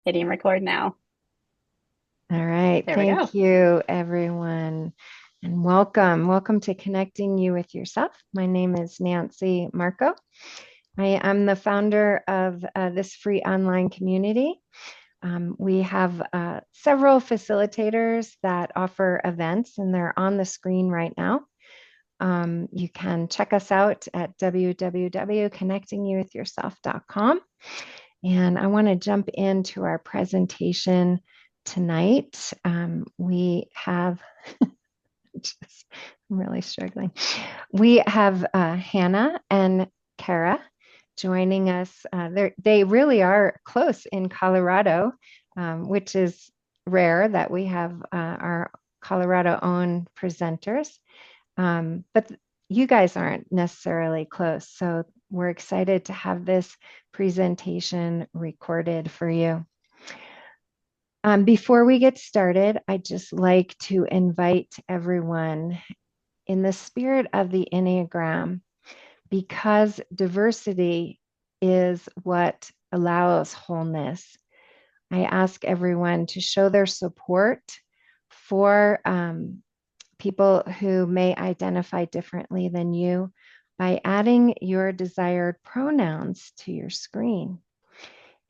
Hitting record now. All right. There we go. Thank you, everyone. And welcome. Welcome to Connecting You with Yourself. My name is Nancy Marco. I am the founder of this free online community. We have several facilitators that offer events, and they're on the screen right now. You can check us out at www.connectingyouwithyourself.com. And I want to jump into our presentation tonight. We have, just, I'm really struggling. We have Hannah and Khara joining us. They really are close in Colorado, which is rare that we have our Colorado owned presenters. But you guys aren't necessarily close. So we're excited to have this presentation recorded for you. Before we get started, I'd just like to invite everyone in the spirit of the Enneagram, because diversity is what allows wholeness. I ask everyone to show their support for people who may identify differently than you by adding your desired pronouns to your screen.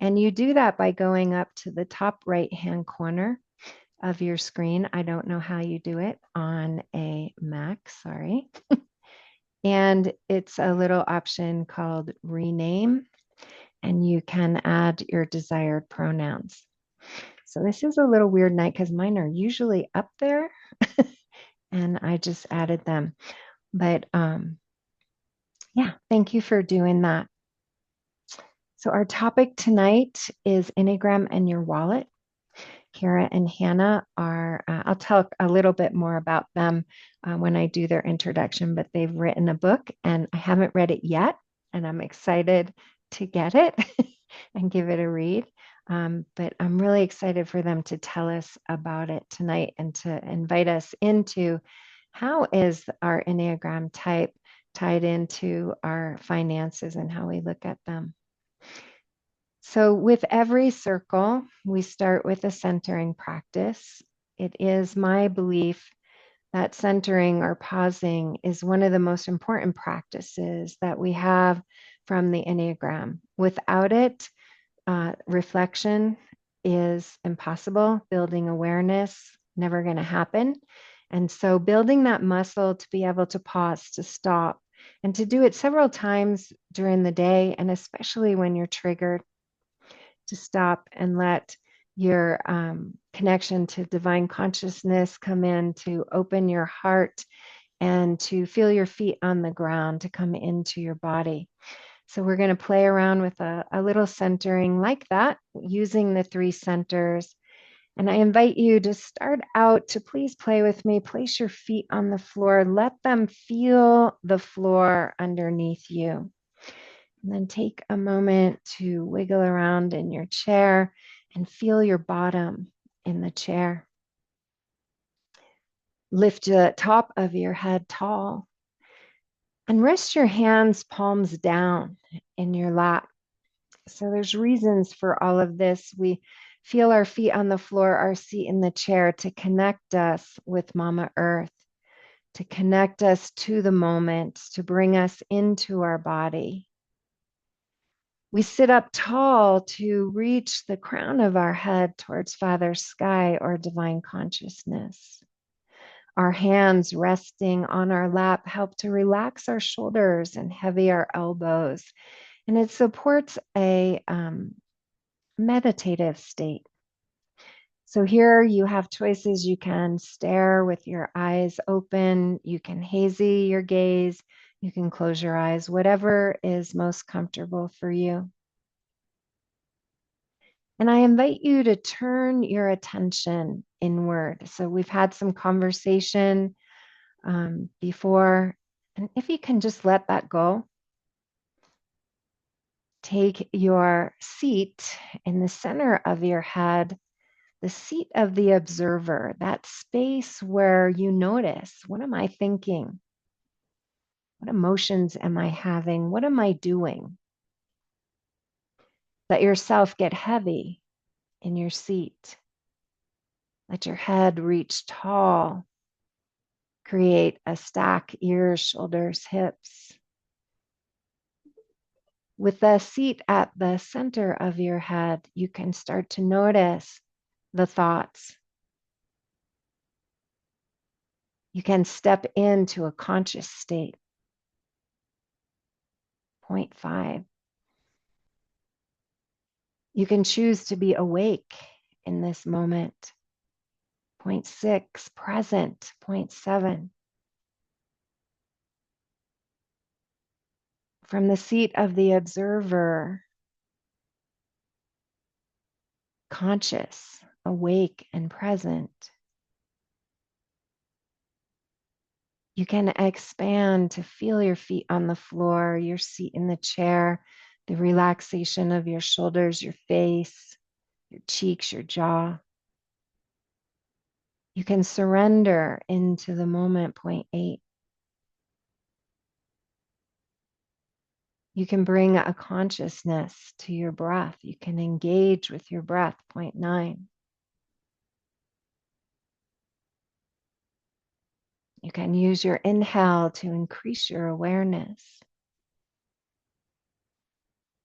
And you do that by going up to the top right-hand corner of your screen. I don't know how you do it on a Mac, sorry. And it's a little option called rename, and you can add your desired pronouns. So this is a little weird night because mine are usually up there and I just added them. But yeah, thank you for doing that. So our topic tonight is Enneagram and Your Wallet. Khara and Hannah are, I'll talk a little bit more about them when I do their introduction, but they've written a book and I haven't read it yet, and I'm excited to get it and give it a read. But I'm really excited for them to tell us about it tonight and to invite us into how is our Enneagram type tied into our finances and how we look at them. So, with every circle, we start with a centering practice. It is my belief that centering or pausing is one of the most important practices that we have from the Enneagram. Without it, reflection is impossible. Building awareness, never going to happen. And so, building that muscle to be able to pause, to stop, and to do it several times during the day, and especially when you're triggered, to stop and let your connection to divine consciousness come in, to open your heart and to feel your feet on the ground, to come into your body. So we're going to play around with a little centering like that, using the three centers. And I invite you to start out to please play with me. Place your feet on the floor. Let them feel the floor underneath you. And then take a moment to wiggle around in your chair and feel your bottom in the chair. Lift the top of your head tall and rest your hands palms down in your lap. So there's reasons for all of this. We feel our feet on the floor, our seat in the chair to connect us with Mama Earth, to connect us to the moment, to bring us into our body. We sit up tall to reach the crown of our head towards Father Sky or divine consciousness. Our hands resting on our lap help to relax our shoulders and heavy our elbows. And it supports a meditative state. So here you have choices. You can stare with your eyes open. You can hazy your gaze. You can close your eyes, whatever is most comfortable for you. And I invite you to turn your attention inward. So we've had some conversation before. And if you can just let that go, take your seat in the center of your head, the seat of the observer, that space where you notice, what am I thinking? What emotions am I having? What am I doing? Let yourself get heavy. in your seat. Let your head reach tall. Create a stack, ears, shoulders, hips. With the seat at the center of your head, you can start to notice the thoughts. You can step into a conscious state. Point 5. You can choose to be awake in this moment. Point 6, present. Point 7. From the seat of the observer, conscious, awake, and present, you can expand to feel your feet on the floor, your seat in the chair, the relaxation of your shoulders, your face, your cheeks, your jaw. You can surrender into the moment. Point 8. You can bring a consciousness to your breath. You can engage with your breath. Point 9. You can use your inhale to increase your awareness.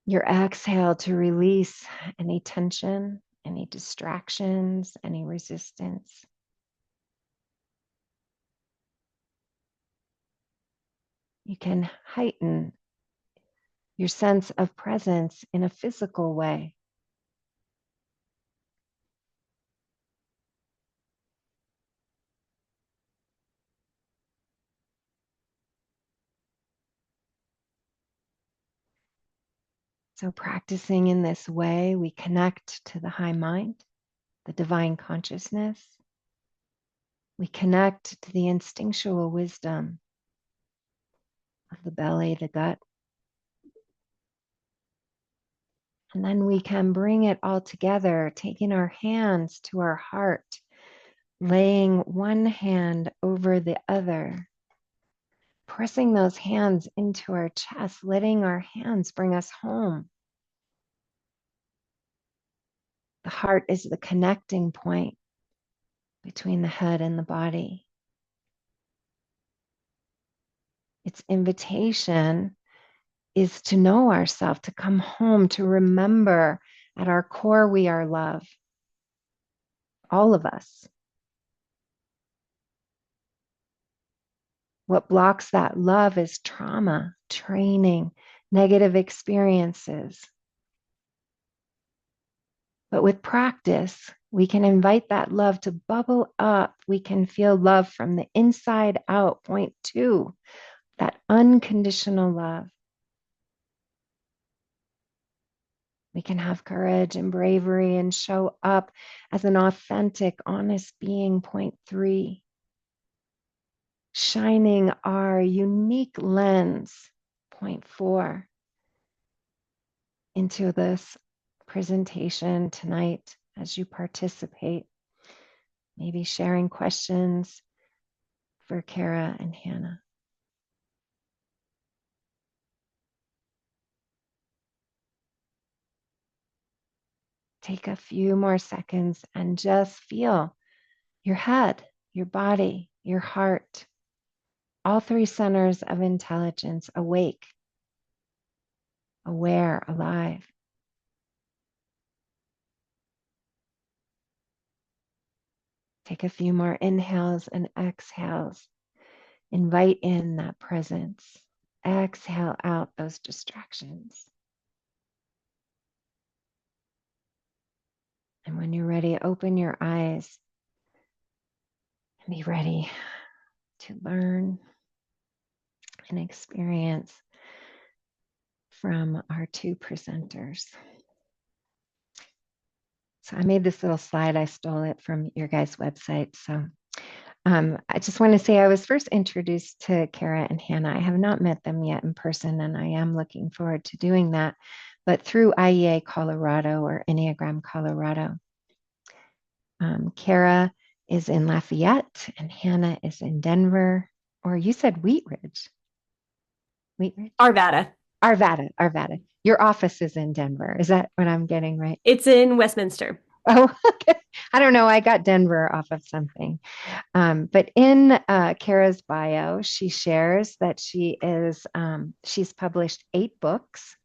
Your exhale to release any tension, any distractions, any resistance. You can heighten your sense of presence in a physical way. So practicing in this way, we connect to the high mind, the divine consciousness. We connect to the instinctual wisdom of the belly, the gut. And then we can bring it all together, taking our hands to our heart, laying one hand over the other, pressing those hands into our chest, letting our hands bring us home. The heart is the connecting point between the head and the body. Its invitation is to know ourselves, to come home, to remember at our core we are love. All of us. What blocks that love is trauma, training, negative experiences. But with practice, we can invite that love to bubble up. We can feel love from the inside out. Point 2, that unconditional love. We can have courage and bravery and show up as an authentic, honest being. Point 3, shining our unique lens. Point 4, into this presentation tonight as you participate, maybe sharing questions for Khara and Hannah. Take a few more seconds and just feel your head, your body, your heart, all 3 centers of intelligence awake, aware, alive. Take a few more inhales and exhales. Invite in that presence. Exhale out those distractions. And when you're ready, open your eyes and be ready to learn and experience from our 2 presenters. So I made this little slide. I stole it from your guys' website. So I just want to say I was first introduced to Khara and Hannah. I have not met them yet in person, and I am looking forward to doing that, but through IEA Colorado or Enneagram Colorado. Khara is in Lafayette, and Hannah is in Denver, or you said Wheat Ridge. Wheat Ridge? Arvada. Arvada. Your office is in Denver. Is that what I'm getting right? It's in Westminster. Oh, okay. I don't know. I got Denver off of something. But in Khara's bio, she shares that she's published 8 books.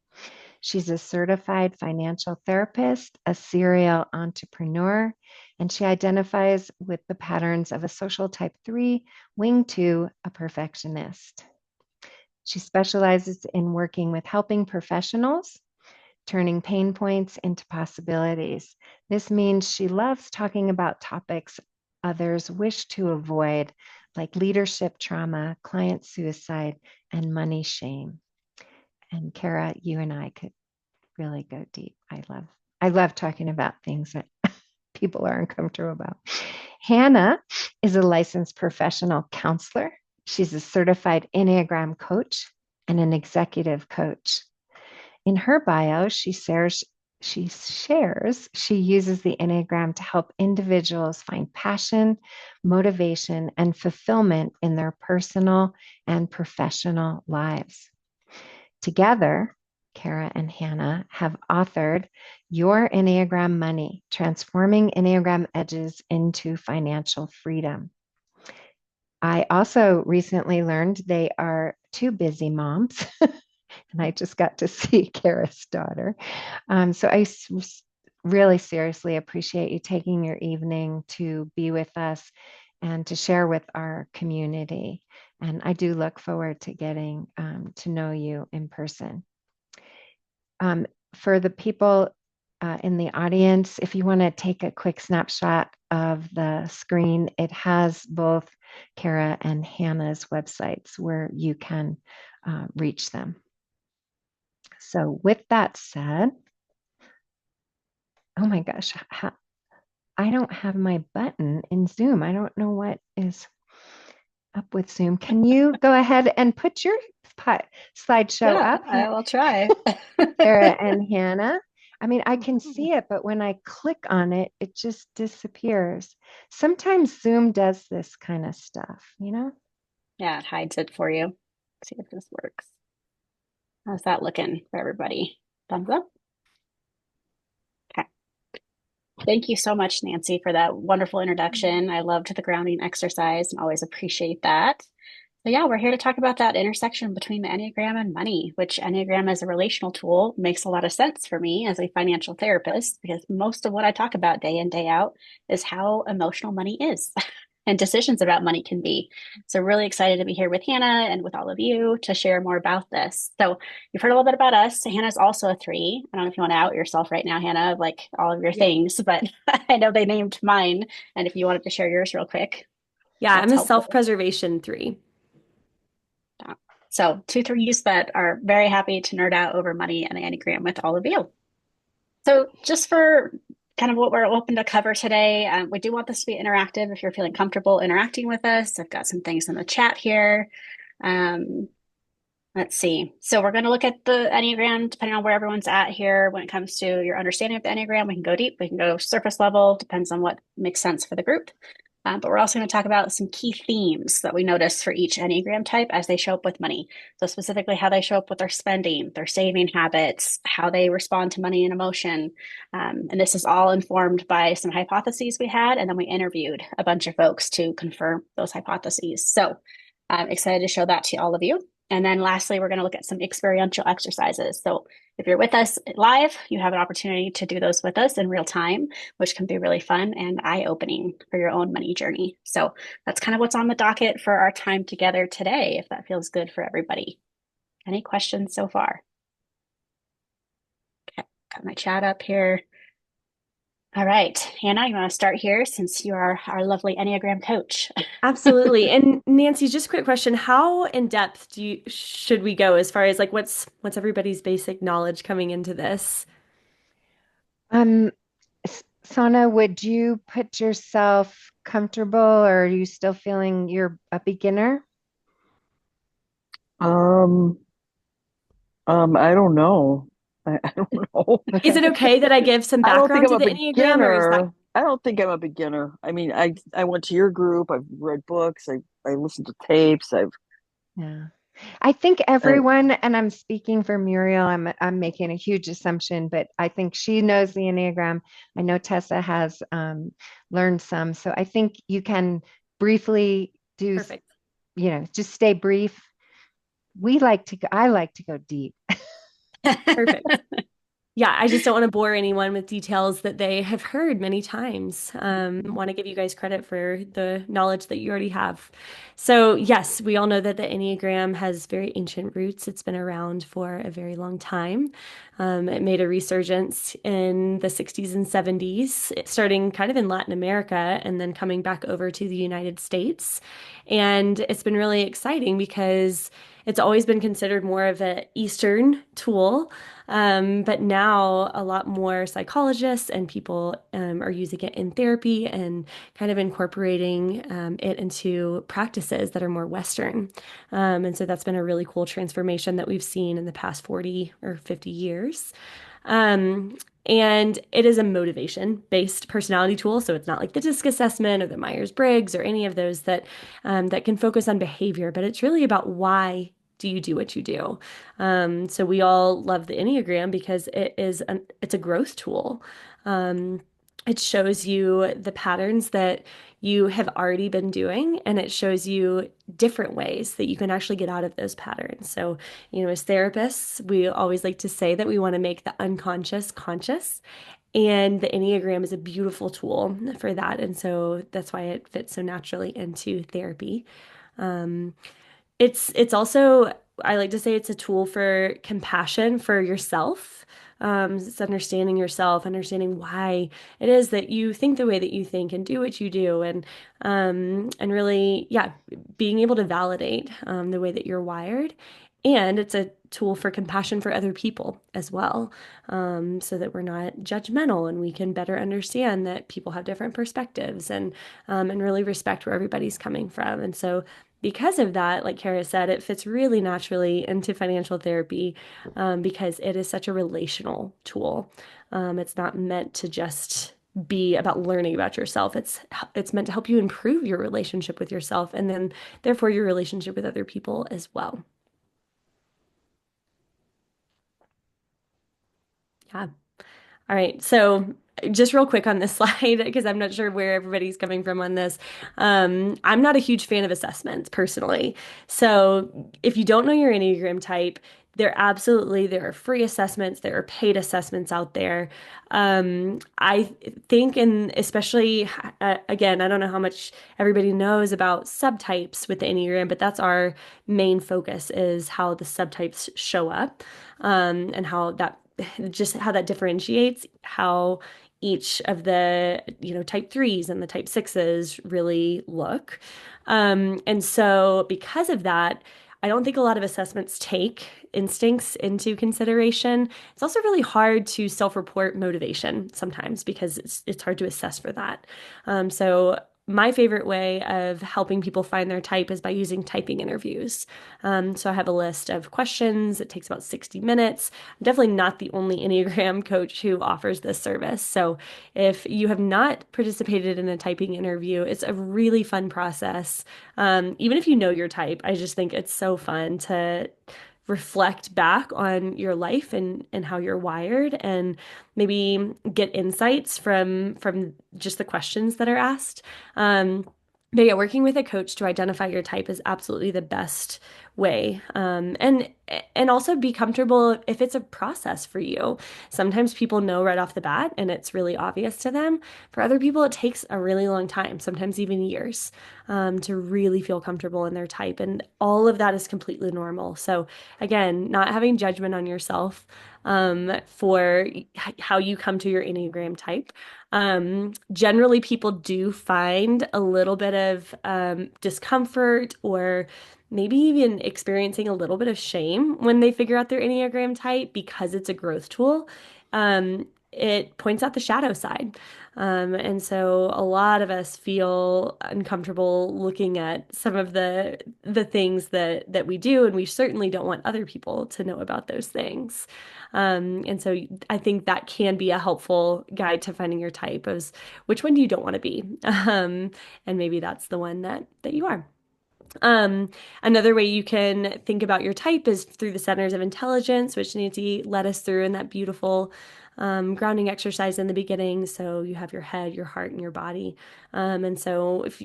She's a certified financial therapist, a serial entrepreneur, and she identifies with the patterns of a social type 3, wing 2, a perfectionist. She specializes in working with helping professionals, turning pain points into possibilities. This means she loves talking about topics others wish to avoid, like leadership trauma, client suicide, and money shame. And Khara, you and I could really go deep. I love talking about things that people are uncomfortable about. Hannah is a licensed professional counselor. She's a certified Enneagram coach and an executive coach. In her bio, she uses the Enneagram to help individuals find passion, motivation, and fulfillment in their personal and professional lives. Together, Khara and Hannah have authored Your Enneagram Money, Transforming Enneagram Edges into Financial Freedom. I also recently learned they are 2 busy moms, and I just got to see Khara's daughter. So really seriously appreciate you taking your evening to be with us and to share with our community. And I do look forward to getting to know you in person. For the people in the audience, if you want to take a quick snapshot of the screen, it has both Khara and Hannah's websites where you can reach them. So with that said, oh my gosh, I don't have my button in Zoom. I don't know what is up with Zoom. Can you go ahead and put your slideshow Yeah, up, I will try. Khara and Hannah? I mean, I can see it, but when I click on it, it just disappears. Sometimes Zoom does this kind of stuff, you know? Yeah, it hides it for you. See if this works. How's that looking for everybody? Thumbs up? Okay. Thank you so much, Nancy, for that wonderful introduction. I loved the grounding exercise and always appreciate that. So yeah, we're here to talk about that intersection between the Enneagram and money, which Enneagram as a relational tool makes a lot of sense for me as a financial therapist, because most of what I talk about day in, day out is how emotional money is and decisions about money can be. So really excited to be here with Hannah and with all of you to share more about this. So you've heard a little bit about us. Hannah's also a 3. I don't know if you want to out yourself right now, Hannah, of like all of your Yeah. things, but I know they named mine. And if you wanted to share yours real quick, Yeah, I'm that's a helpful. self-preservation 3. So 2 3s that are very happy to nerd out over money and the Enneagram with all of you. So just for kind of what we're open to cover today, we do want this to be interactive. If you're feeling comfortable interacting with us, I've got some things in the chat here. Um, let's see. So we're going to look at the Enneagram, depending on where everyone's at here when it comes to your understanding of the Enneagram. We can go deep, we can go surface level, depends on what makes sense for the group. But we're also going to talk about some key themes that we notice for each Enneagram type as they show up with money. So, specifically, how they show up with their spending, their saving habits, how they respond to money and emotion. And this is all informed by some hypotheses we had. And then we interviewed a bunch of folks to confirm those hypotheses. So, I'm excited to show that to all of you. And then lastly, we're going to look at some experiential exercises. So, if you're with us live, you have an opportunity to do those with us in real time, which can be really fun and eye-opening for your own money journey. So that's kind of what's on the docket for our time together today, if that feels good for everybody. Any questions so far? Okay, got my chat up here. All right, Hannah, you want to start here since you are our lovely Enneagram coach? Absolutely. And Nancy, just a quick question. How in depth should we go as far as like what's everybody's basic knowledge coming into this? Um, Sana, would you put yourself comfortable or are you still feeling you're a beginner? Um, I don't know. I don't know. Is it okay that I give some I don't think background I'm to a the Enneagram or is that beginner. I don't think I'm a beginner. I mean, I went to your group. I've read books. I listened to tapes. I've Yeah. I think Uh, everyone, and I'm speaking for Muriel, I'm making a huge assumption, but I think she knows the Enneagram. I know Tessa has learned some. So I think you can briefly do, Perfect. just stay brief. I like to go deep. Perfect. Yeah, I just don't want to bore anyone with details that they have heard many times. Want to give you guys credit for the knowledge that you already have. So, yes, we all know that the Enneagram has very ancient roots. It's been around for a very long time. It made a resurgence in the 60s and 70s, starting kind of in Latin America and then coming back over to the United States. And it's been really exciting because it's always been considered more of an Eastern tool. But now a lot more psychologists and people are using it in therapy and kind of incorporating it into practices that are more Western. And so that's been a really cool transformation that we've seen in the past 40 or 50 years. Um, and it is a motivation-based personality tool, so it's not like the DISC assessment or the Myers-Briggs or any of those that can focus on behavior, but it's really about why do you do what you do. So we all love the Enneagram because it's a growth tool. Um, it shows you the patterns that you have already been doing, and it shows you different ways that you can actually get out of those patterns. So, as therapists, we always like to say that we want to make the unconscious conscious. And the Enneagram is a beautiful tool for that. And so that's why it fits so naturally into therapy. Um, it's also, I like to say it's a tool for compassion for yourself. It's understanding yourself, understanding why it is that you think the way that you think and do what you do, and really, yeah, being able to validate the way that you're wired. And it's a tool for compassion for other people as well, so that we're not judgmental and we can better understand that people have different perspectives and really respect where everybody's coming from. And so because of that, like Khara said, it fits really naturally into financial therapy because it is such a relational tool. It's not meant to just be about learning about yourself. It's meant to help you improve your relationship with yourself and then therefore your relationship with other people as well. Yeah. All right. So just real quick on this slide, because I'm not sure where everybody's coming from on this. I'm not a huge fan of assessments personally. So if you don't know your Enneagram type, there are free assessments, there are paid assessments out there. I think, and especially again, I don't know how much everybody knows about subtypes with the Enneagram, but that's our main focus is how the subtypes show up, and how that differentiates how each of the type threes and the type sixes really look. And so because of that, I don't think a lot of assessments take instincts into consideration. It's also really hard to self-report motivation sometimes because it's hard to assess for that. So my favorite way of helping people find their type is by using typing interviews. So I have a list of questions. It takes about 60 minutes. I'm definitely not the only Enneagram coach who offers this service. So if you have not participated in a typing interview, it's a really fun process. Even if you know your type, I just think it's so fun to reflect back on your life and how you're wired and maybe get insights from just the questions that are asked. But yeah, working with a coach to identify your type is absolutely the best way. And also be comfortable if it's a process for you. Sometimes people know right off the bat and it's really obvious to them. For other people, it takes a really long time, sometimes even years, to really feel comfortable in their type. And all of that is completely normal. So again, not having judgment on yourself for how you come to your Enneagram type. Generally, people do find a little bit of discomfort or maybe even experiencing a little bit of shame when they figure out their Enneagram type because it's a growth tool. It points out the shadow side. And so a lot of us feel uncomfortable looking at some of the things that we do, and we certainly don't want other people to know about those things. And so I think that can be a helpful guide to finding your type is which one do you don't want to be? And maybe that's the one that you are. Um, Another way you can think about your type is through the centers of intelligence, which Nancy led us through in that beautiful grounding exercise in the beginning. So you have your head, your heart, and your body. And so if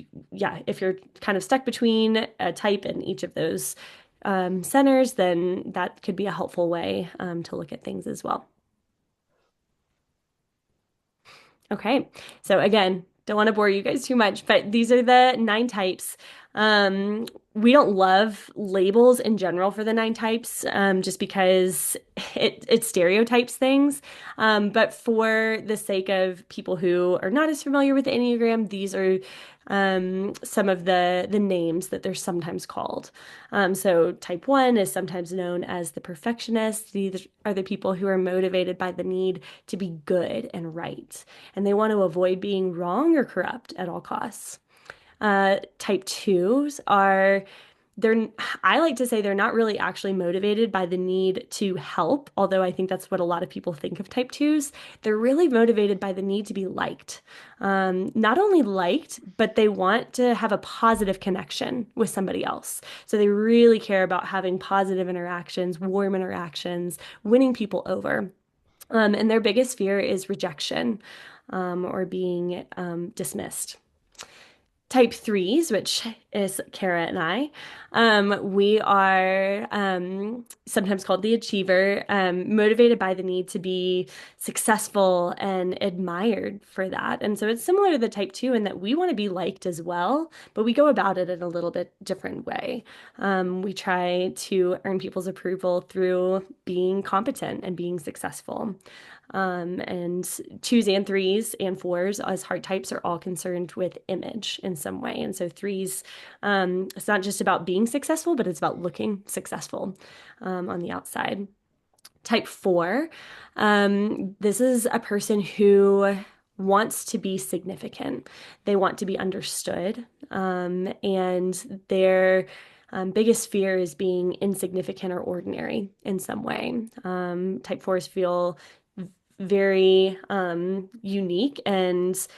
you're kind of stuck between a type and each of those centers, then that could be a helpful way to look at things as well. Okay. So again, don't want to bore you guys too much, but these are the 9 types. We don't love labels in general for the 9 types, just because it stereotypes things. But for the sake of people who are not as familiar with the Enneagram, these are some of the names that they're sometimes called. So type 1 is sometimes known as the perfectionist. These are the people who are motivated by the need to be good and right, and they want to avoid being wrong or corrupt at all costs. Type twos are they're I like to say they're not really actually motivated by the need to help, although I think that's what a lot of people think of type twos. They're really motivated by the need to be liked. Not only liked, but they want to have a positive connection with somebody else. So they really care about having positive interactions, warm interactions, winning people over. And their biggest fear is rejection, or being dismissed. Type threes, which is Khara and I, we are sometimes called the achiever, motivated by the need to be successful and admired for that. And so it's similar to the type two in that we want to be liked as well, but we go about it in a little bit different way. We try to earn people's approval through being competent and being successful. And twos and threes and fours as heart types are all concerned with image in some way. And so threes, it's not just about being successful, but it's about looking successful on the outside. Type four, this is a person who wants to be significant. They want to be understood. And their biggest fear is being insignificant or ordinary in some way. Type fours feel very unique and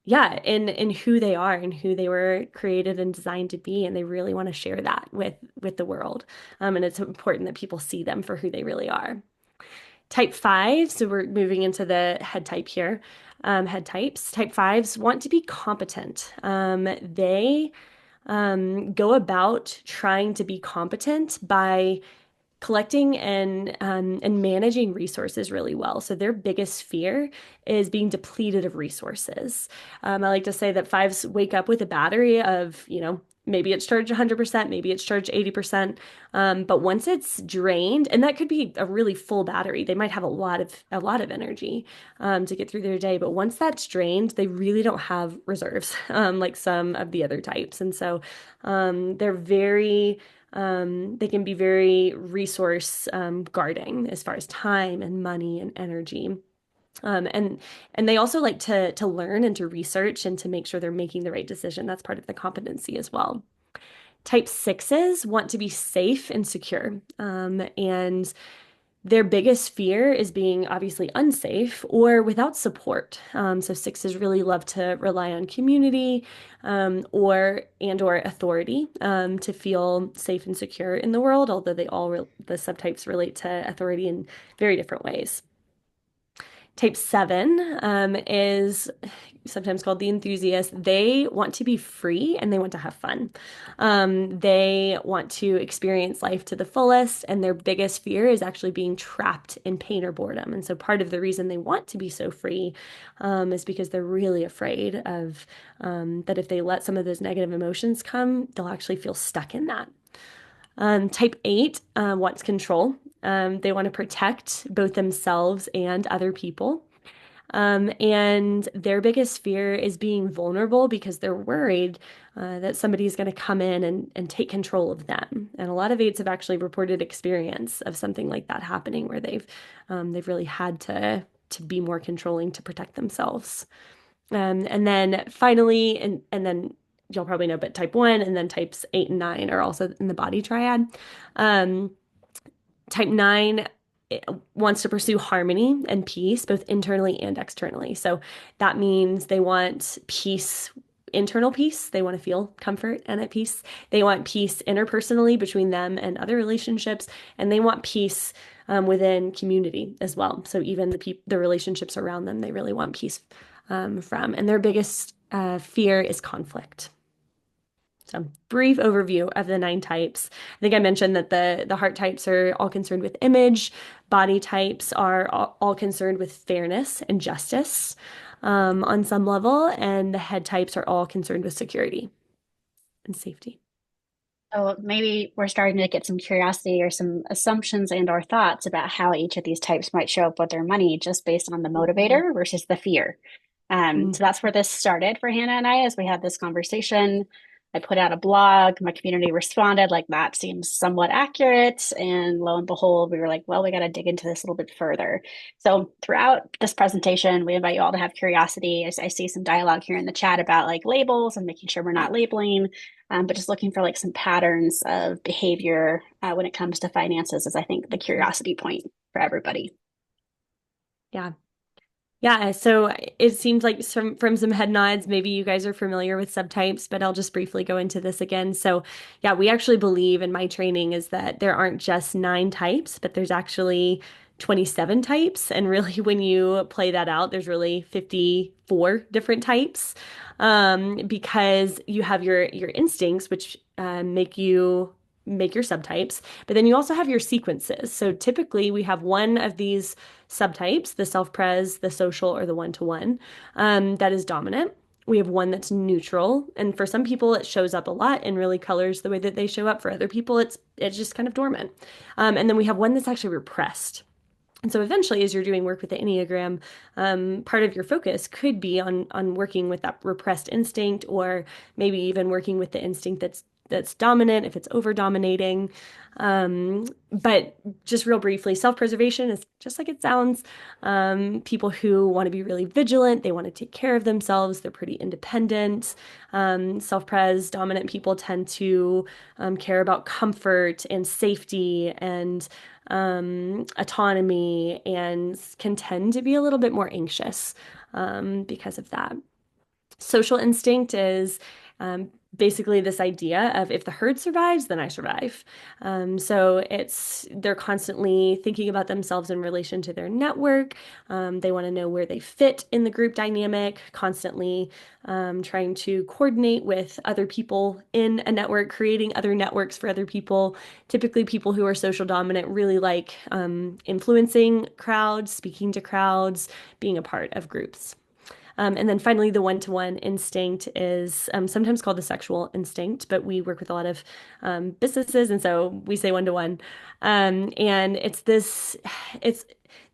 yeah, in who they are and who they were created and designed to be, and they really want to share that with the world. And it's important that people see them for who they really are. Type five, so we're moving into the head type here. Head types. Type fives want to be competent. They go about trying to be competent by collecting and managing resources really well. So their biggest fear is being depleted of resources. I like to say that fives wake up with a battery of, maybe it's charged 100%, maybe it's charged 80%. But once it's drained, and that could be a really full battery, they might have a lot of energy to get through their day. But once that's drained, they really don't have reserves like some of the other types. And so they're they can be very resource guarding as far as time and money and energy. And they also like to learn and to research and to make sure they're making the right decision. That's part of the competency as well. Type sixes want to be safe and secure. And their biggest fear is being obviously unsafe or without support. So sixes really love to rely on community, or authority, to feel safe and secure in the world, although the subtypes relate to authority in very different ways. Type seven is sometimes called the enthusiast. They want to be free and they want to have fun. They want to experience life to the fullest, and their biggest fear is actually being trapped in pain or boredom. And so part of the reason they want to be so free is because they're really afraid of that if they let some of those negative emotions come, they'll actually feel stuck in that. Type 8 wants control. They want to protect both themselves and other people. And their biggest fear is being vulnerable because they're worried that somebody's going to come in and take control of them. And a lot of eights have actually reported experience of something like that happening where they've really had to be more controlling to protect themselves. And then finally, and then you'll probably know, but type 1 and then types 8 and 9 are also in the body triad. Type 9 wants to pursue harmony and peace, both internally and externally. So that means they want peace internal peace. They want to feel comfort and at peace. They want peace interpersonally between them and other relationships, and they want peace within community as well. So even the relationships around them, they really want peace from. And their biggest fear is conflict. So, brief overview of the 9 types. I think I mentioned that the heart types are all concerned with image, body types are all concerned with fairness and justice on some level, and the head types are all concerned with security and safety. So maybe we're starting to get some curiosity or some assumptions and or thoughts about how each of these types might show up with their money just based on the Mhm. motivator versus the fear. So Mhm. that's where this started for Hannah and I as we had this conversation. I put out a blog, my community responded like that seems somewhat accurate. And lo and behold, we were like, well, we got to dig into this a little bit further. So throughout this presentation, we invite you all to have curiosity. I see some dialogue here in the chat about like labels and making sure we're not labeling. But just looking for like some patterns of behavior when it comes to finances is, I think, the curiosity point for everybody. Yeah. Yeah, so it seems like from some head nods, maybe you guys are familiar with subtypes, but I'll just briefly go into this again. So, yeah, we actually believe in my training is that there aren't just 9 types, but there's actually 27 types. And really, when you play that out, there's really 54 different types because you have your instincts, which make your subtypes, but then you also have your sequences. So typically, we have one of these subtypes, the self-pres, the social, or the one-to-one, that is dominant. We have one that's neutral, and for some people it shows up a lot and really colors the way that they show up. For other people, it's just kind of dormant. And then we have one that's actually repressed. And so eventually, as you're doing work with the Enneagram, part of your focus could be on working with that repressed instinct, or maybe even working with the instinct that's dominant if it's over dominating. But just real briefly, self-preservation is just like it sounds. People who want to be really vigilant, they want to take care of themselves, they're pretty independent. Self-pres dominant people tend to care about comfort and safety and autonomy, and can tend to be a little bit more anxious because of that. Social instinct is basically this idea of if the herd survives, then I survive. So they're constantly thinking about themselves in relation to their network. They want to know where they fit in the group dynamic, constantly trying to coordinate with other people in a network, creating other networks for other people. Typically, people who are social dominant really like influencing crowds, speaking to crowds, being a part of groups. And then finally, the one-to-one instinct is sometimes called the sexual instinct, but we work with a lot of businesses, and so we say one-to-one. And it's this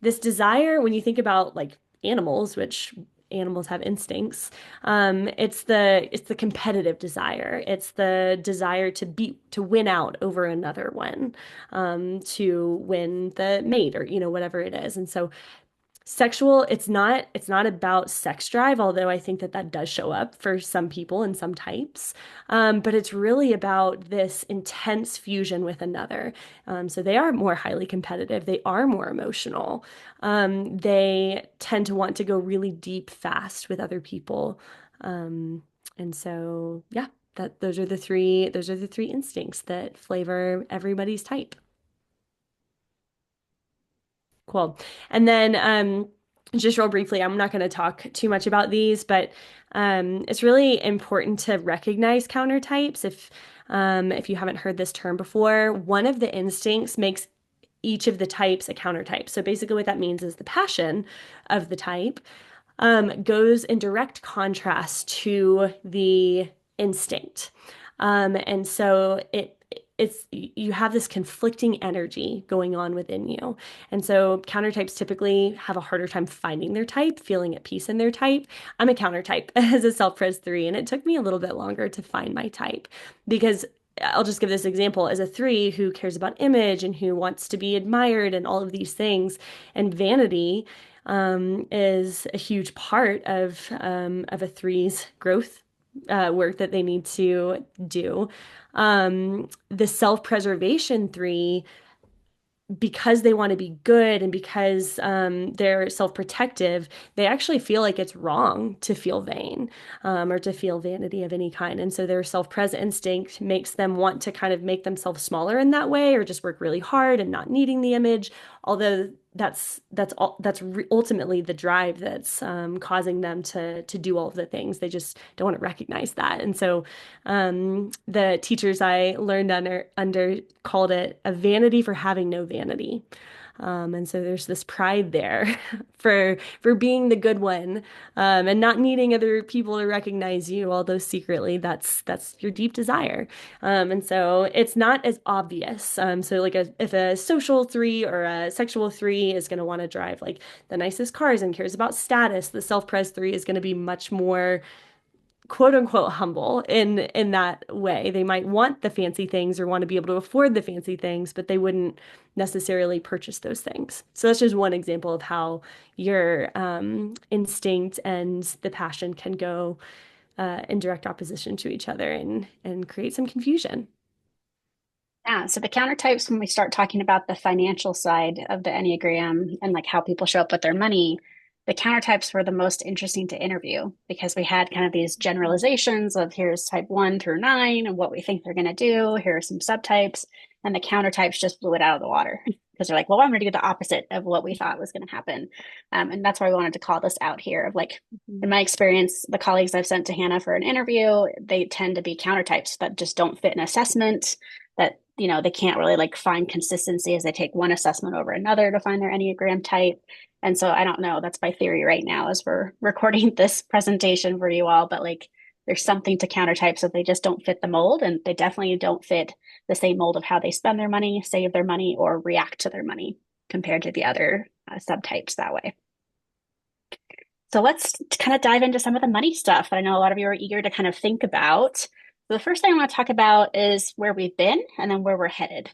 desire when you think about like animals, which animals have instincts. It's the competitive desire. It's the desire to win out over another one, to win the mate or whatever it is. And so sexual, it's not about sex drive, although I think that does show up for some people and some types. But it's really about this intense fusion with another. So they are more highly competitive. They are more emotional. They tend to want to go really deep fast with other people. And so yeah, those are the three instincts that flavor everybody's type. Cool. And then just real briefly, I'm not going to talk too much about these, but it's really important to recognize countertypes. If you haven't heard this term before, one of the instincts makes each of the types a countertype. So basically, what that means is the passion of the type goes in direct contrast to the instinct. And so it's you have this conflicting energy going on within you. And so countertypes typically have a harder time finding their type, feeling at peace in their type. I'm a countertype as a self-pres 3, and it took me a little bit longer to find my type because I'll just give this example as a 3 who cares about image and who wants to be admired and all of these things. And vanity is a huge part of a three's growth work that they need to do. The self-preservation 3 because they want to be good and because they're self-protective, they actually feel like it's wrong to feel vain or to feel vanity of any kind. And so their self-pres instinct makes them want to kind of make themselves smaller in that way, or just work really hard and not needing the image. Although ultimately the drive that's causing them to do all of the things. They just don't want to recognize that. And so the teachers I learned under called it a vanity for having no vanity. And so there's this pride there for being the good one, and not needing other people to recognize you, although secretly that's your deep desire. And so it's not as obvious. So like if a social three or a sexual three is going to want to drive like the nicest cars and cares about status, the self-pres three is going to be much more quote unquote humble in that way. They might want the fancy things or want to be able to afford the fancy things, but they wouldn't necessarily purchase those things. So that's just one example of how your instinct and the passion can go in direct opposition to each other and create some confusion. Yeah, so the countertypes, when we start talking about the financial side of the Enneagram and like how people show up with their money, the countertypes were the most interesting to interview because we had kind of these generalizations of here's type 1 through 9 and what we think they're going to do. Here are some subtypes. And the countertypes just blew it out of the water because they're like, well, I'm going to do the opposite of what we thought was going to happen. And that's why we wanted to call this out here of like, in my experience, the colleagues I've sent to Hannah for an interview, they tend to be countertypes that just don't fit an assessment, that they can't really like find consistency as they take one assessment over another to find their Enneagram type. And so I don't know, that's my theory right now as we're recording this presentation for you all, but like there's something to countertypes that they just don't fit the mold, and they definitely don't fit the same mold of how they spend their money, save their money, or react to their money compared to the other subtypes that way. So let's kind of dive into some of the money stuff that I know a lot of you are eager to kind of think about. So the first thing I want to talk about is where we've been and then where we're headed.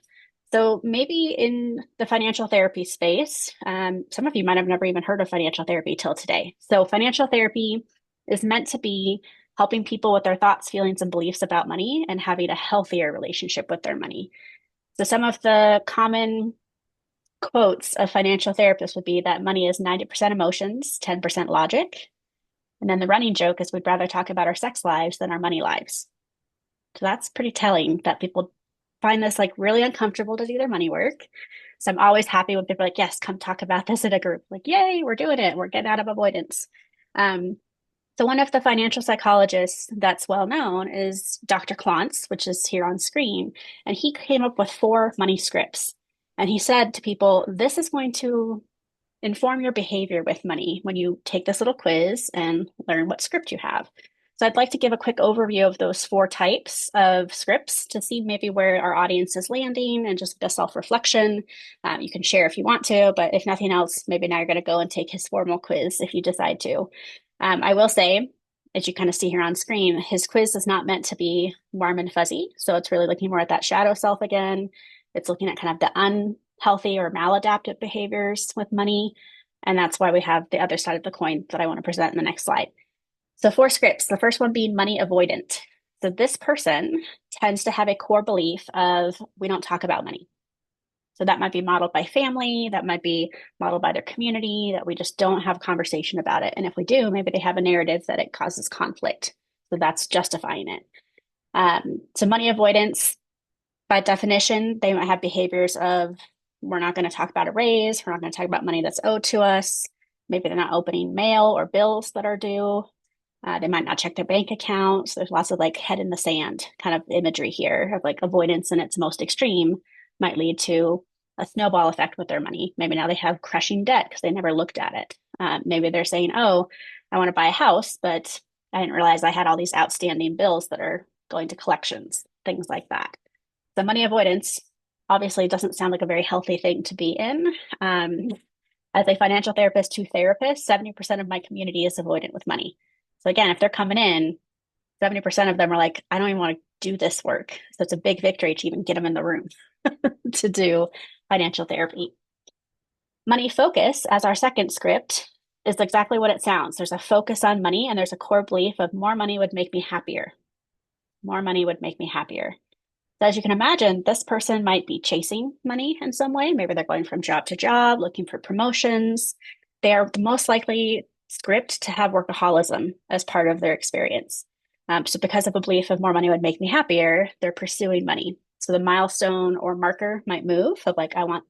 So maybe in the financial therapy space, some of you might have never even heard of financial therapy till today. So financial therapy is meant to be helping people with their thoughts, feelings, and beliefs about money and having a healthier relationship with their money. So some of the common quotes of financial therapists would be that money is 90% emotions, 10% logic. And then the running joke is we'd rather talk about our sex lives than our money lives. So that's pretty telling that people find this like really uncomfortable to do their money work. So I'm always happy when people are like, yes, come talk about this in a group. Like, yay, we're doing it. We're getting out of avoidance. So one of the financial psychologists that's well known is Dr. Klontz, which is here on screen. And he came up with 4 money scripts. And he said to people, this is going to inform your behavior with money when you take this little quiz and learn what script you have. So I'd like to give a quick overview of those 4 types of scripts to see maybe where our audience is landing and just a self-reflection. You can share if you want to, but if nothing else, maybe now you're going to go and take his formal quiz if you decide to. I will say, as you kind of see here on screen, his quiz is not meant to be warm and fuzzy. So it's really looking more at that shadow self again. It's looking at kind of the unhealthy or maladaptive behaviors with money. And that's why we have the other side of the coin that I want to present in the next slide. So 4 scripts, the first one being money avoidant. So this person tends to have a core belief of we don't talk about money. So that might be modeled by family, that might be modeled by their community, that we just don't have a conversation about it. And if we do, maybe they have a narrative that it causes conflict. So that's justifying it. So money avoidance, by definition, they might have behaviors of we're not going to talk about a raise, we're not going to talk about money that's owed to us. Maybe they're not opening mail or bills that are due. They might not check their bank account. So there's lots of like head in the sand kind of imagery here of like avoidance in its most extreme might lead to a snowball effect with their money. Maybe now they have crushing debt because they never looked at it. Maybe they're saying, oh, I want to buy a house, but I didn't realize I had all these outstanding bills that are going to collections, things like that. So money avoidance obviously doesn't sound like a very healthy thing to be in. As a financial therapist to therapist, 70% of my community is avoidant with money. So again, if they're coming in, 70% of them are like, I don't even want to do this work. So it's a big victory to even get them in the room to do financial therapy. Money focus, as our second script, is exactly what it sounds. There's a focus on money, and there's a core belief of more money would make me happier. More money would make me happier. So as you can imagine, this person might be chasing money in some way. Maybe they're going from job to job, looking for promotions. They are the most likely script to have workaholism as part of their experience. So because of a belief of more money would make me happier, they're pursuing money. So the milestone or marker might move of like, I want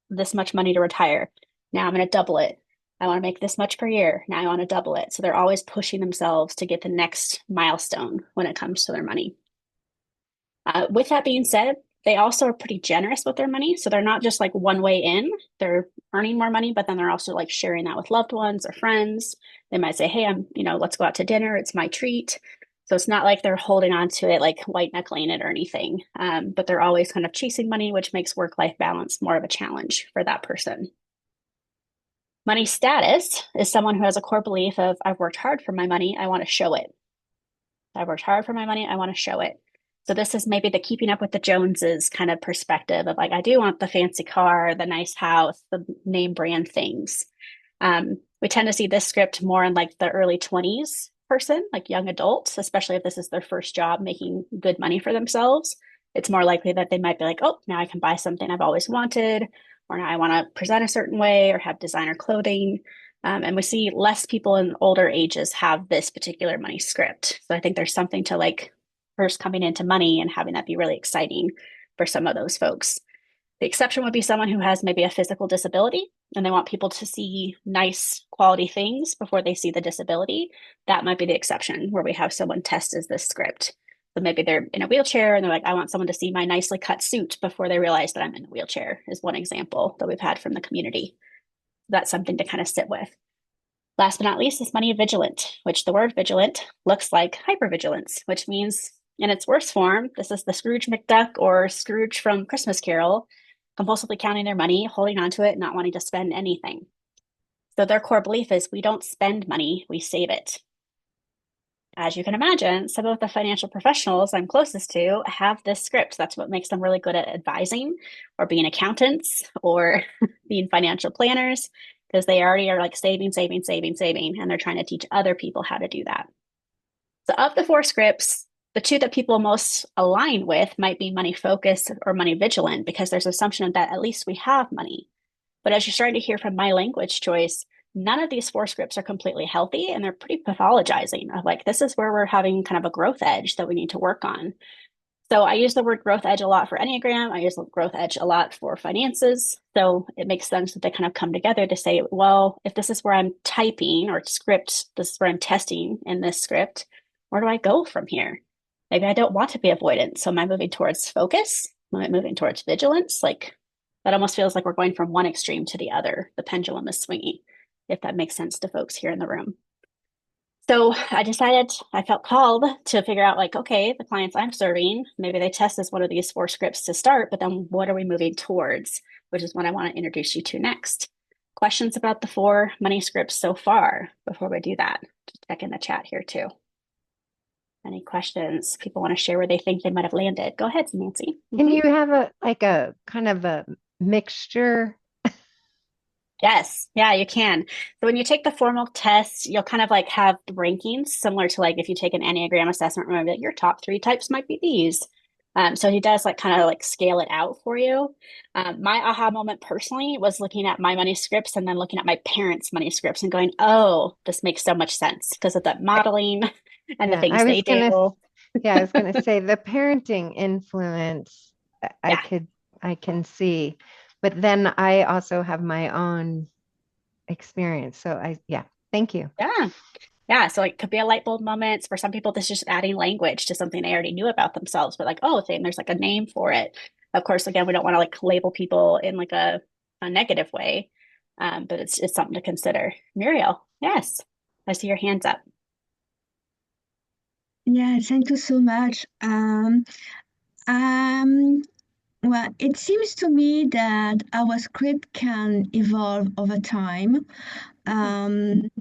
this much money to retire. Now I'm going to double it. I want to make this much per year. Now I want to double it. So they're always pushing themselves to get the next milestone when it comes to their money. With that being said, they also are pretty generous with their money. So they're not just like one way in, they're earning more money, but then they're also like sharing that with loved ones or friends. They might say, hey, let's go out to dinner. It's my treat. So it's not like they're holding on to it, like white knuckling it or anything. But they're always kind of chasing money, which makes work-life balance more of a challenge for that person. Money status is someone who has a core belief of, I've worked hard for my money. I want to show it. I've worked hard for my money. I want to show it. So this is maybe the keeping up with the Joneses kind of perspective of like, I do want the fancy car, the nice house, the name brand things. We tend to see this script more in like the early 20s person, like young adults, especially if this is their first job making good money for themselves. It's more likely that they might be like, oh, now I can buy something I've always wanted, or now I want to present a certain way or have designer clothing. And we see less people in older ages have this particular money script. So I think there's something to like first coming into money and having that be really exciting for some of those folks. The exception would be someone who has maybe a physical disability and they want people to see nice quality things before they see the disability. That might be the exception where we have someone test as this script. So maybe they're in a wheelchair and they're like, I want someone to see my nicely cut suit before they realize that I'm in a wheelchair, is one example that we've had from the community. That's something to kind of sit with. Last but not least is money vigilant, which the word vigilant looks like hypervigilance, which means in its worst form, this is the Scrooge McDuck or Scrooge from Christmas Carol, compulsively counting their money, holding onto it, not wanting to spend anything. So their core belief is we don't spend money, we save it. As you can imagine, some of the financial professionals I'm closest to have this script. That's what makes them really good at advising or being accountants or being financial planners, because they already are like saving, saving, saving, saving, and they're trying to teach other people how to do that. So of the four scripts, the two that people most align with might be money focused or money vigilant, because there's assumption that at least we have money. But as you're starting to hear from my language choice, none of these four scripts are completely healthy and they're pretty pathologizing of like, this is where we're having kind of a growth edge that we need to work on. So I use the word growth edge a lot for Enneagram. I use the growth edge a lot for finances. So it makes sense that they kind of come together to say, well, if this is where I'm typing or script, this is where I'm testing in this script, where do I go from here? Maybe I don't want to be avoidant. So am I moving towards focus? Am I moving towards vigilance? Like that almost feels like we're going from one extreme to the other. The pendulum is swinging, if that makes sense to folks here in the room. So I decided I felt called to figure out like, okay, the clients I'm serving, maybe they test as one of these four scripts to start, but then what are we moving towards, which is what I want to introduce you to next. Questions about the four money scripts so far before we do that? Just check in the chat here too. Any questions? People want to share where they think they might have landed. Go ahead, Nancy. Can you have a kind of a mixture? Yes, yeah, you can. So when you take the formal test, you'll kind of like have the rankings similar to like if you take an Enneagram assessment, remember that your top three types might be these. So he does like kind of like scale it out for you. My aha moment personally was looking at my money scripts and then looking at my parents' money scripts and going, oh, this makes so much sense because of that modeling and the Yeah, things they do. I was gonna say the parenting influence I Yeah. could I can see, but then I also have my own experience. So yeah, thank you. Yeah. Yeah, so it could be a light bulb moment. For some people, this is just adding language to something they already knew about themselves, but like, oh, there's like a name for it. Of course, again, we don't want to like label people in like a negative way, but it's something to consider. Muriel, yes, I see your hands up. Yeah, thank you so much. Um, well, it seems to me that our script can evolve over time. Um,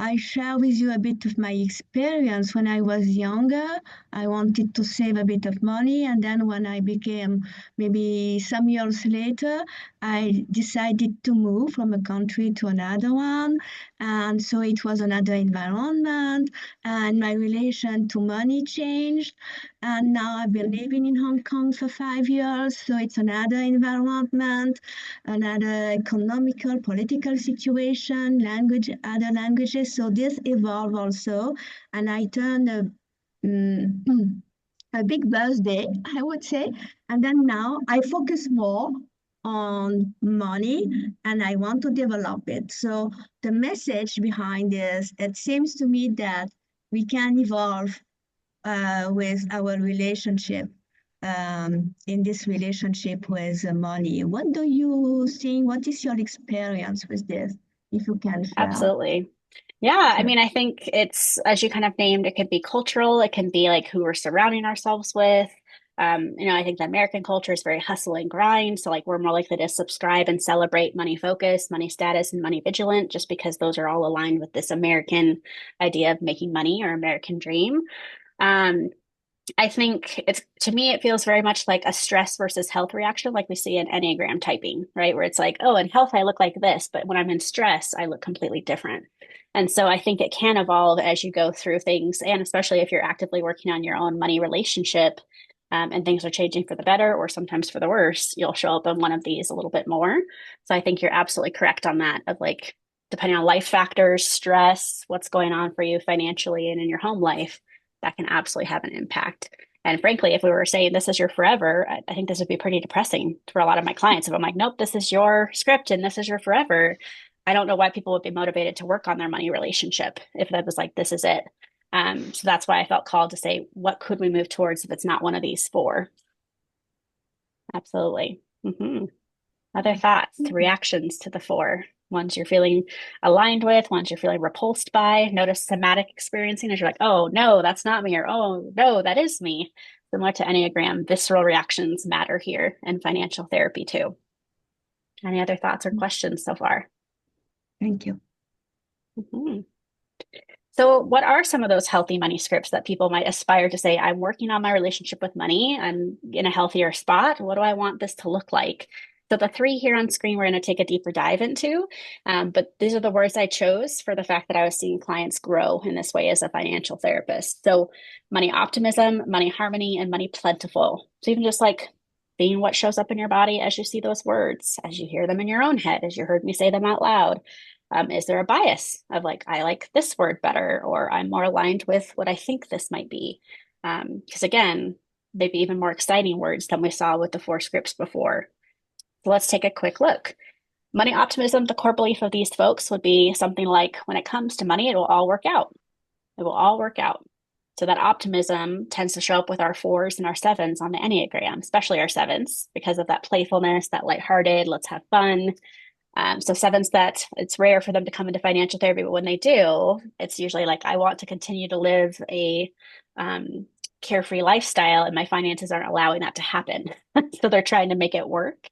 I share with you a bit of my experience. When I was younger, I wanted to save a bit of money. And then when I became maybe some years later, I decided to move from a country to another one. And so it was another environment, and my relation to money changed. And now I've been living in Hong Kong for 5 years. So it's another environment, another economical, political situation, language, other languages. So this evolved also. And I turned a big birthday, I would say. And then now I focus more on money and I want to develop it. So the message behind this, it seems to me that we can evolve with our relationship, in this relationship with money. What do you think? What is your experience with this? If you can share. Absolutely. Yeah, I Sure. mean, I think it's, as you kind of named, it can be cultural, it can be like who we're surrounding ourselves with. I think the American culture is very hustle and grind. So like we're more likely to subscribe and celebrate money focus, money status, and money vigilant, just because those are all aligned with this American idea of making money or American dream. Um, I think it's, to me, it feels very much like a stress versus health reaction, like we see in Enneagram typing, right? Where it's like, oh, in health, I look like this, but when I'm in stress, I look completely different. And so I think it can evolve as you go through things. And especially if you're actively working on your own money relationship, and things are changing for the better or sometimes for the worse, you'll show up in one of these a little bit more. So I think you're absolutely correct on that, of like, depending on life factors, stress, what's going on for you financially and in your home life, that can absolutely have an impact. And frankly, if we were saying this is your forever, I think this would be pretty depressing for a lot of my clients. If I'm like, nope, this is your script and this is your forever, I don't know why people would be motivated to work on their money relationship if that was like, this is it. So that's why I felt called to say, what could we move towards if it's not one of these four? Absolutely. Other thoughts, reactions to the four? Ones you're feeling aligned with, ones you're feeling repulsed by. Notice somatic experiencing as you're like, oh no, that's not me, or oh no, that is me. Similar to Enneagram, visceral reactions matter here in financial therapy too. Any other thoughts or questions so far? Thank you. Mhm. So, what are some of those healthy money scripts that people might aspire to say, I'm working on my relationship with money, I'm in a healthier spot. What do I want this to look like? So, the three here on screen, we're going to take a deeper dive into. But these are the words I chose for the fact that I was seeing clients grow in this way as a financial therapist. So, money optimism, money harmony, and money plentiful. So, even just like seeing what shows up in your body as you see those words, as you hear them in your own head, as you heard me say them out loud. Is there a bias of like, I like this word better, or I'm more aligned with what I think this might be? Because again, maybe even more exciting words than we saw with the four scripts before. So let's take a quick look. Money optimism, the core belief of these folks would be something like, when it comes to money, it will all work out. It will all work out. So that optimism tends to show up with our fours and our sevens on the Enneagram, especially our sevens, because of that playfulness, that lighthearted, let's have fun. So sevens, that it's rare for them to come into financial therapy, but when they do, it's usually like, I want to continue to live a carefree lifestyle, and my finances aren't allowing that to happen. So they're trying to make it work.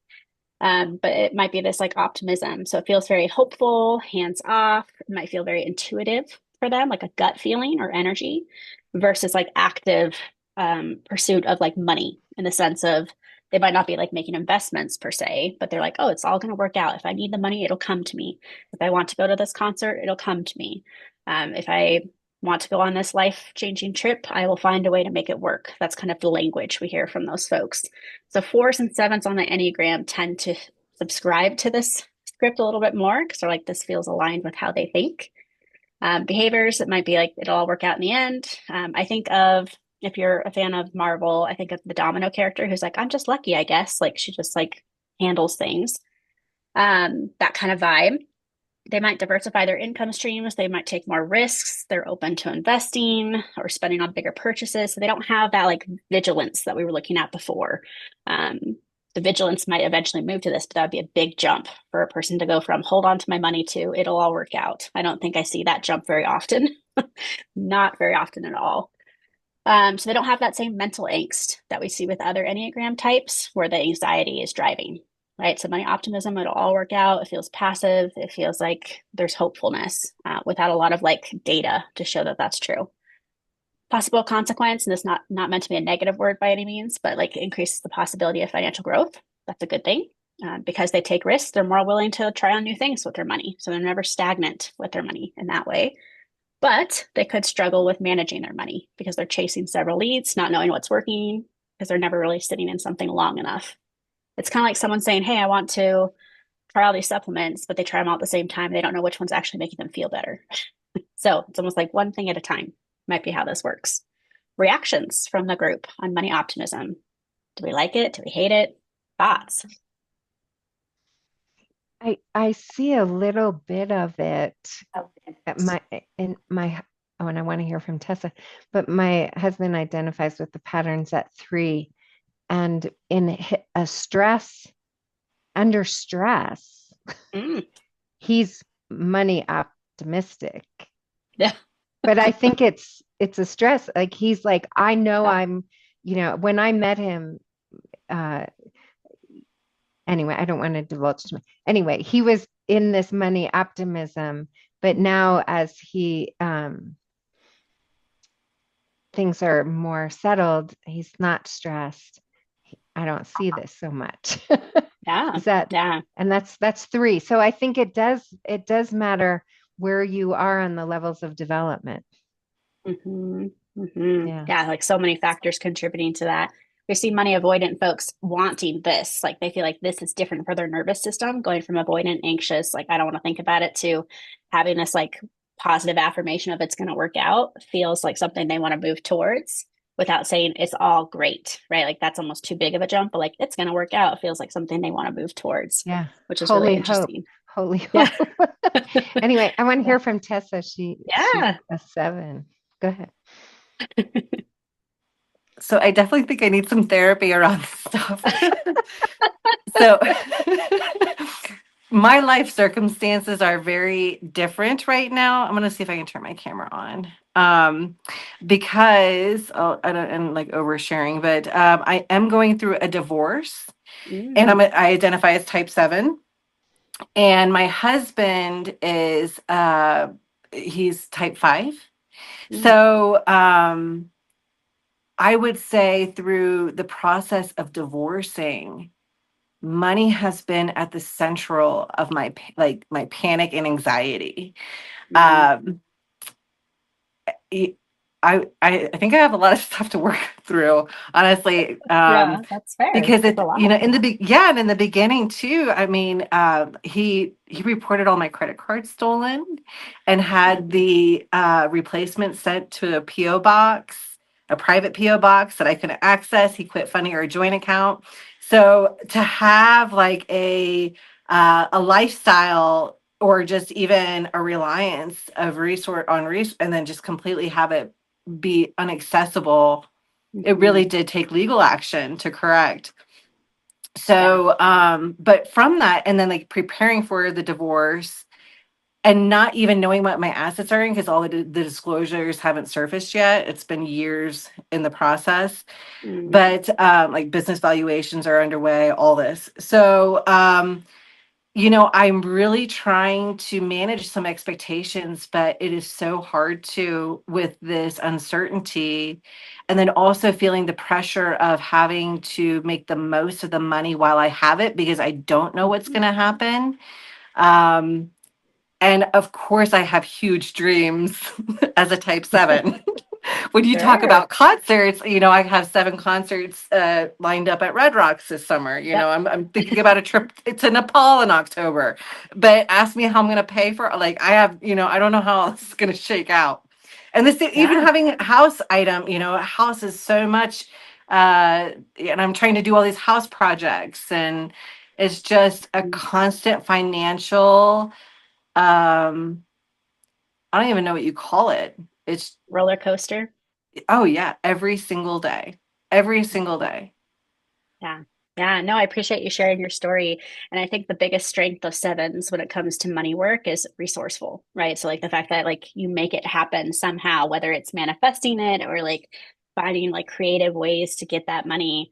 But it might be this like optimism. So it feels very hopeful, hands off. It might feel very intuitive for them, like a gut feeling or energy, versus like active pursuit of like money, in the sense of they might not be like making investments per se, but they're like, oh, it's all going to work out. If I need the money, it'll come to me. If I want to go to this concert, it'll come to me. If I want to go on this life-changing trip, I will find a way to make it work. That's kind of the language we hear from those folks. So fours and sevens on the Enneagram tend to subscribe to this script a little bit more because they're like, this feels aligned with how they think. Behaviors, it might be like, it'll all work out in the end. I think of, if you're a fan of Marvel, I think of the Domino character who's like, I'm just lucky, I guess. Like she just like handles things. That kind of vibe. They might diversify their income streams. They might take more risks. They're open to investing or spending on bigger purchases. So they don't have that like vigilance that we were looking at before. The vigilance might eventually move to this, but that would be a big jump for a person to go from hold on to my money to it'll all work out. I don't think I see that jump very often. Not very often at all. So they don't have that same mental angst that we see with other Enneagram types where the anxiety is driving. right? So money optimism, it'll all work out. It feels passive. It feels like there's hopefulness without a lot of like data to show that that's true. Possible consequence, and it's not meant to be a negative word by any means, but like increases the possibility of financial growth. That's a good thing. Because they take risks, they're more willing to try on new things with their money. So they're never stagnant with their money in that way. But they could struggle with managing their money because they're chasing several leads, not knowing what's working, because they're never really sitting in something long enough. It's kind of like someone saying, hey, I want to try all these supplements, but they try them all at the same time. They don't know which one's actually making them feel better. So it's almost like one thing at a time, might be how this works. Reactions from the group on money optimism. Do we like it? Do we hate it? Thoughts? I see a little bit of it Oh, at my in my oh, and I want to hear from Tessa, but my husband identifies with the patterns at 3, and in a stress, under stress, mm, he's money optimistic. yeah. But I think it's a stress. Like he's like, I know Yeah. I'm, when I met him, uh, anyway, I don't want to divulge too much. Anyway, he was in this money optimism, but now as he things are more settled, he's not stressed. I don't see this so much. Yeah. Is that Yeah. and that's 3. So I think it does matter where you are on the levels of development. hmm hmm Yeah. Yeah. Like so many factors contributing to that. We see money avoidant folks wanting this. Like they feel like this is different for their nervous system, going from avoidant, anxious, like I don't want to think about it, to having this like positive affirmation of it's going to work out feels like something they want to move towards without saying it's all great, right? Like that's almost too big of a jump, but like it's going to work out. It feels like something they want to move towards, Yeah. which is really Holy hope. interesting. Holy Yeah. hope. Anyway, I want to Yeah. hear from Tessa. She's Yeah. a 7. Go ahead. So I definitely think I need some therapy around this stuff. So my life circumstances are very different right now. I'm gonna see if I can turn my camera on. Because I don't and like oversharing, but I am going through a divorce, and Mm, I identify as type 7, and my husband is he's type 5. mm, So I would say through the process of divorcing, money has been at the central of my panic and anxiety. mm. Um, e- I think I have a lot of stuff to work through, honestly. Yeah, that's fair. Because That's a it, lot. in the yeah, and in the beginning too. I mean, he reported all my credit cards stolen, and had the replacement sent to a PO box, a private PO box that I couldn't access. He quit funding our joint account. So to have like a lifestyle, or just even a reliance of resource, and then just completely have it be inaccessible, it Hmm. really did take legal action to correct. Yeah. So, but from that, and then like preparing for the divorce, and not even knowing what my assets are in, because all the disclosures haven't surfaced yet. It's been years in the process, Mm, but like business valuations are underway, all this. So, I'm really trying to manage some expectations, but it is so hard to, with this uncertainty. And then also feeling the pressure of having to make the most of the money while I have it, because I don't know what's going to happen. Um, and of course, I have huge dreams as a type 7. When you talk sure. about concerts, I have 7 concerts lined up at Red Rocks this summer. Yep. I'm thinking about a trip to Nepal in October. But ask me how I'm going to pay for, like, I have, I don't know how this is going to shake out. And this, even Yeah. having a house item, a house is so much, and I'm trying to do all these house projects, and it's just a Mm. constant financial, um, I don't even know what you call it. It's, Roller coaster. oh yeah, every single day. Every single day. Yeah. Yeah. No, I appreciate you sharing your story. And I think the biggest strength of sevens when it comes to money work is resourceful, right? So like the fact that like you make it happen somehow, whether it's manifesting it or like finding like creative ways to get that money.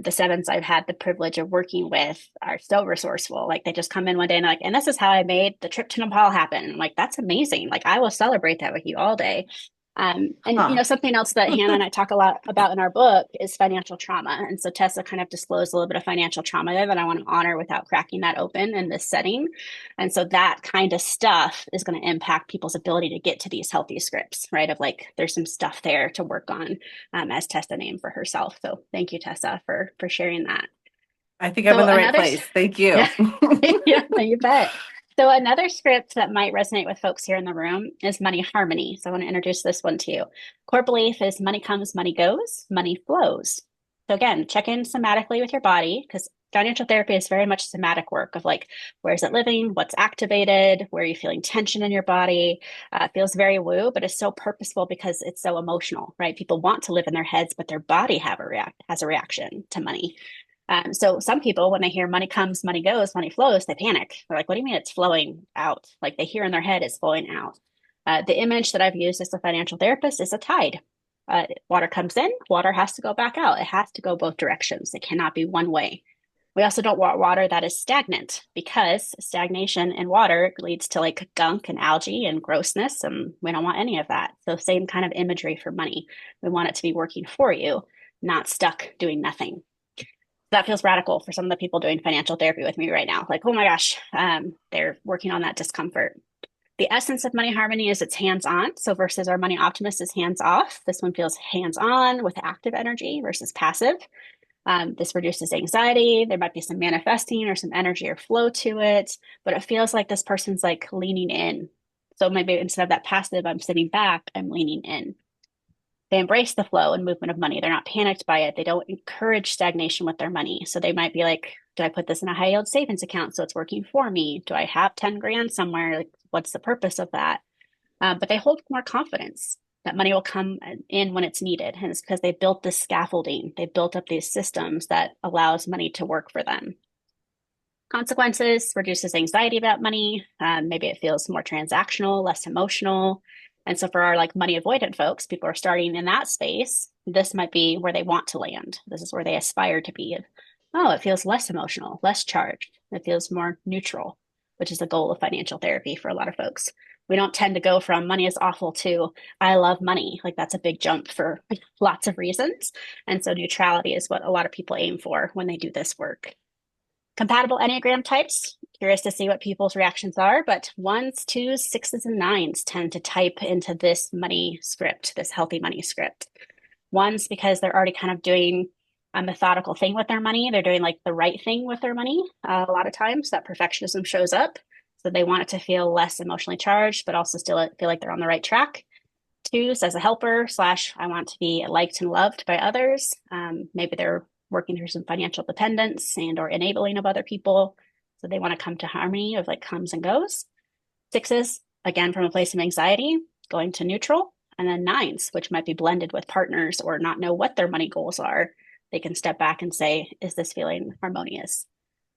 The sevens I've had the privilege of working with are so resourceful. Like they just come in one day and like, and this is how I made the trip to Nepal happen. And I'm like, that's amazing. Like I will celebrate that with you all day. And Huh. something else that Hannah and I talk a lot about in our book is financial trauma. And so Tessa kind of disclosed a little bit of financial trauma there that I want to honor without cracking that open in this setting. And so that kind of stuff is going to impact people's ability to get to these healthy scripts, right? Of like, there's some stuff there to work on, as Tessa named for herself. So thank you, Tessa, for sharing that. I think I'm So in the right another, place. Thank yeah, you. yeah, you bet. So another script that might resonate with folks here in the room is money harmony. So I want to introduce this one to you. Core belief is money comes, money goes, money flows. So again, check in somatically with your body because financial therapy is very much somatic work of like, where's it living? What's activated? Where are you feeling tension in your body? It feels very woo, but it's so purposeful because it's so emotional, right? People want to live in their heads, but their body has a reaction to money. So some people, when they hear money comes, money goes, money flows, they panic. They're like, what do you mean it's flowing out? Like they hear in their head it's flowing out. The image that I've used as a financial therapist is a tide. Water comes in, water has to go back out. It has to go both directions. It cannot be one way. We also don't want water that is stagnant because stagnation in water leads to like gunk and algae and grossness, and we don't want any of that. So same kind of imagery for money. We want it to be working for you, not stuck doing nothing. That feels radical for some of the people doing financial therapy with me right now. Like, oh my gosh, they're working on that discomfort. The essence of money harmony is it's hands on. So versus our money optimist is hands off. This one feels hands on with active energy versus passive. This reduces anxiety. There might be some manifesting or some energy or flow to it, but it feels like this person's like leaning in. So maybe instead of that passive, I'm sitting back, I'm leaning in. They embrace the flow and movement of money. They're not panicked by it. They don't encourage stagnation with their money. So they might be like, do I put this in a high yield savings account so it's working for me? Do I have 10 grand somewhere? Like, what's the purpose of that? But they hold more confidence that money will come in when it's needed. And it's because they built this scaffolding. They built up these systems that allows money to work for them. Consequences reduces anxiety about money. Maybe it feels more transactional, less emotional. And so for our like money avoidant folks, people are starting in that space. This might be where they want to land. This is where they aspire to be. Oh, it feels less emotional, less charged. It feels more neutral, which is the goal of financial therapy for a lot of folks. We don't tend to go from money is awful to I love money. Like that's a big jump for lots of reasons. And so neutrality is what a lot of people aim for when they do this work. Compatible Enneagram types, curious to see what people's reactions are, but ones, twos, sixes, and nines tend to type into this money script, this healthy money script. Ones, because they're already kind of doing a methodical thing with their money. They're doing like the right thing with their money. A lot of times that perfectionism shows up. So they want it to feel less emotionally charged, but also still feel like they're on the right track. Twos as a helper slash I want to be liked and loved by others. Maybe they're working through some financial dependence and or enabling of other people. So they want to come to harmony of like comes and goes. Sixes, again, from a place of anxiety, going to neutral. And then nines, which might be blended with partners or not know what their money goals are. They can step back and say, is this feeling harmonious?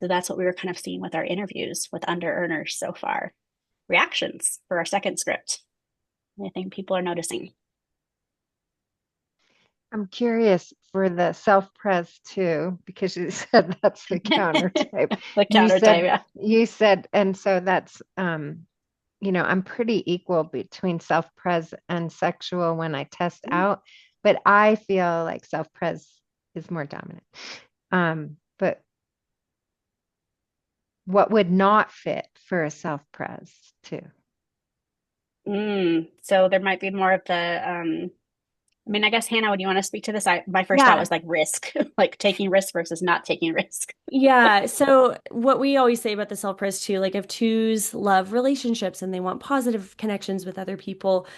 So that's what we were kind of seeing with our interviews with under earners so far. Reactions for our second script. I think people are noticing. I'm curious for the self-pres too, because you said that's the counter type. The counter type, yeah. You said, and so that's, I'm pretty equal between self-pres and sexual when I test out, but I feel like self-pres is more dominant. But what would not fit for a self-pres too? So there might be more of the I guess Hannah, would you want to speak to this? My first thought Yeah. was like risk, like taking risk versus not taking risk. Yeah. So what we always say about the self-pres too, like if twos love relationships and they want positive connections with other people,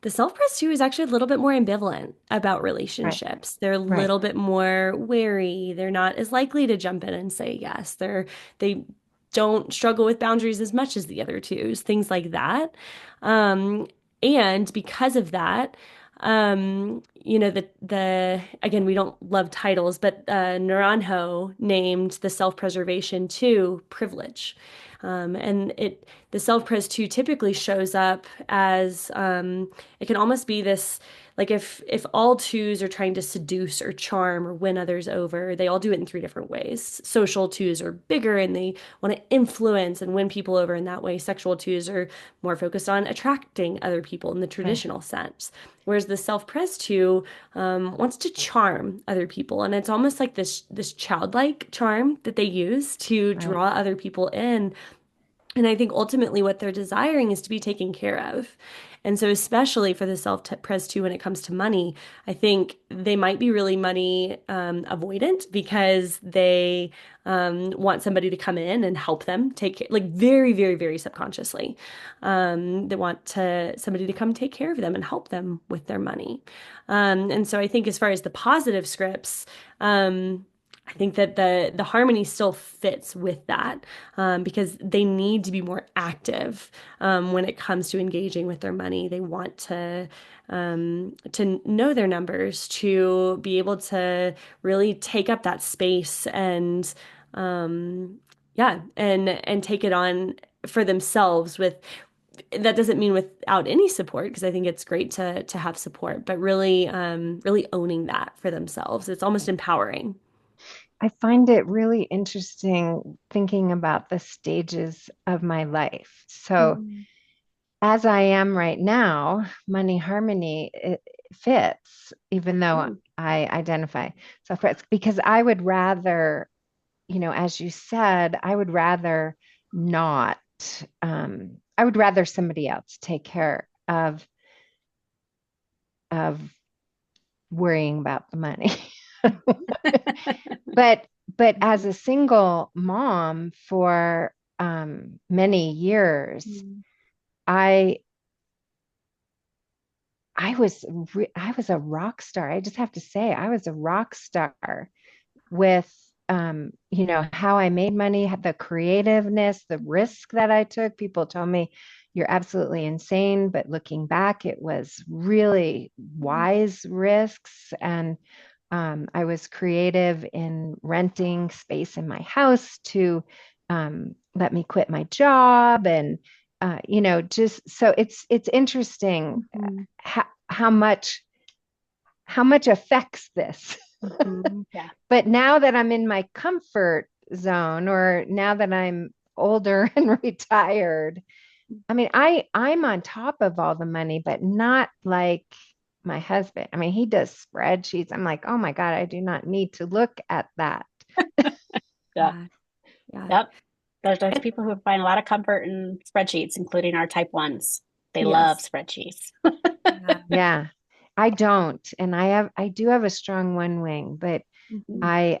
the self-pres two is actually a little bit more ambivalent about Right. relationships. They're a Right. little bit more wary. They're not as likely to jump in and say yes. They don't struggle with boundaries as much as the other twos, things like that. And because of that, the again, we don't love titles, but Naranjo named the self-preservation two privilege. And the self-pres two typically shows up as it can almost be this like if all twos are trying to seduce or charm or win others over, they all do it in three different ways. Social twos are bigger and they want to influence and win people over in that way. Sexual twos are more focused on attracting other people in the traditional sense. Whereas the self-pres two wants to charm other people, and it's almost like this childlike charm that they use to Right. draw other people in. And I think ultimately what they're desiring is to be taken care of. And so, especially for the self-pres two, when it comes to money, I think they might be really money avoidant because they want somebody to come in and help them take care, like very, very, very subconsciously. They want somebody to come take care of them and help them with their money. And so, I think as far as the positive scripts, I think that the harmony still fits with that because they need to be more active when it comes to engaging with their money. They want to know their numbers, to be able to really take up that space and yeah, and take it on for themselves with that doesn't mean without any support because I think it's great to have support, but really really owning that for themselves. It's almost empowering. I find it really interesting thinking about the stages of my life. So, Mm. as I am right now, money harmony it fits, even though Mm. I identify self-pres, because I would rather, as you said, I would rather not, I would rather somebody else take care of worrying about the money. But as a single mom for many years, Mm. I I was a rock star. I just have to say, I was a rock star with how I made money, the creativeness, the risk that I took. People told me you're absolutely insane, but looking back, it was really wise risks. And I was creative in renting space in my house to let me quit my job, and just so it's interesting Mhm. how much affects this. Mhm. Yeah. But now that I'm in my comfort zone, or now that I'm older and retired, I mean, I'm on top of all the money, but not like my husband. I mean, he does spreadsheets. I'm like, oh my God, I do not need to look at that. Yeah. Yeah. Yeah. Yep. There's And people who find a lot of comfort in spreadsheets, including our type ones. They love yes. spreadsheets. Yeah. Yeah. I don't. And I do have a strong one wing, but Mhm. I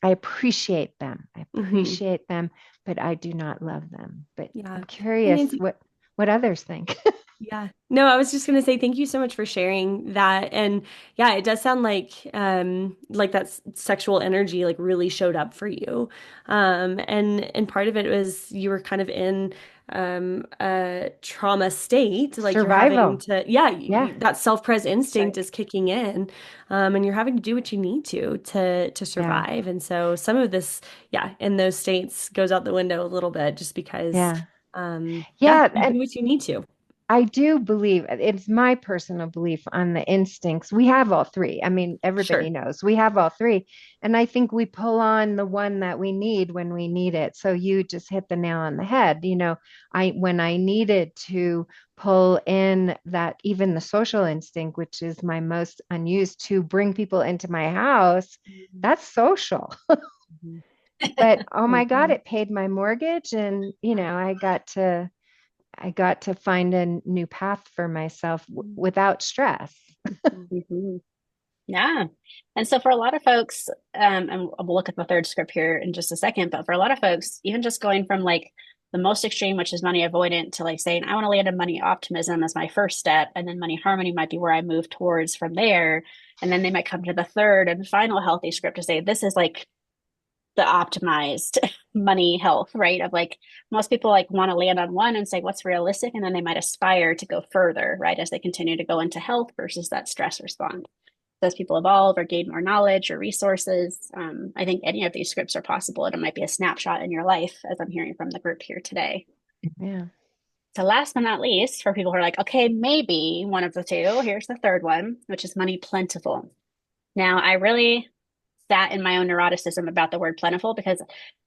appreciate them. I Mhm. appreciate them, but I do not love them. But I'm Yeah. And curious Nancy, what others think. yeah. No, I was just gonna say thank you so much for sharing that. And yeah, it does sound like that sexual energy like really showed up for you. And part of it was you were kind of in a trauma state, like you're having Survival. to yeah, Yeah. that self-pres That's instinct right. is kicking in. And you're having to do what you need to Yeah. survive. And so some of this, yeah, in those states goes out the window a little bit just because Yeah. yeah, Yeah. you And do what you need to. I do believe it's my personal belief on the instincts. We have all three. I mean, everybody Sure. knows we have all three. And I think we pull on the one that we need when we need it. So you just hit the nail on the head. When I needed to pull in that, even the social instinct, which is my most unused, to bring people into my house, that's social. Mhm. But oh my God, Mhm. it paid my mortgage, and I got to find a new path for myself without stress. Mhm. Mhm. Yeah. And so for a lot of folks, and we'll look at the third script here in just a second, but for a lot of folks, even just going from like the most extreme, which is money avoidant, to like saying, I want to land in money optimism as my first step, and then money harmony might be where I move towards from there. And then they might come to the third and final healthy script to say, this is like the optimized money health, right? Of like most people like want to land on one and say what's realistic, and then they might aspire to go further, right? As they continue to go into health versus that stress response. As people evolve or gain more knowledge or resources, I think any of these scripts are possible, and it might be a snapshot in your life, as I'm hearing from the group here today. Yeah. So last but not least, for people who are like, okay, maybe one of the two, here's the third one, which is money plentiful. Now, I really sat in my own neuroticism about the word plentiful because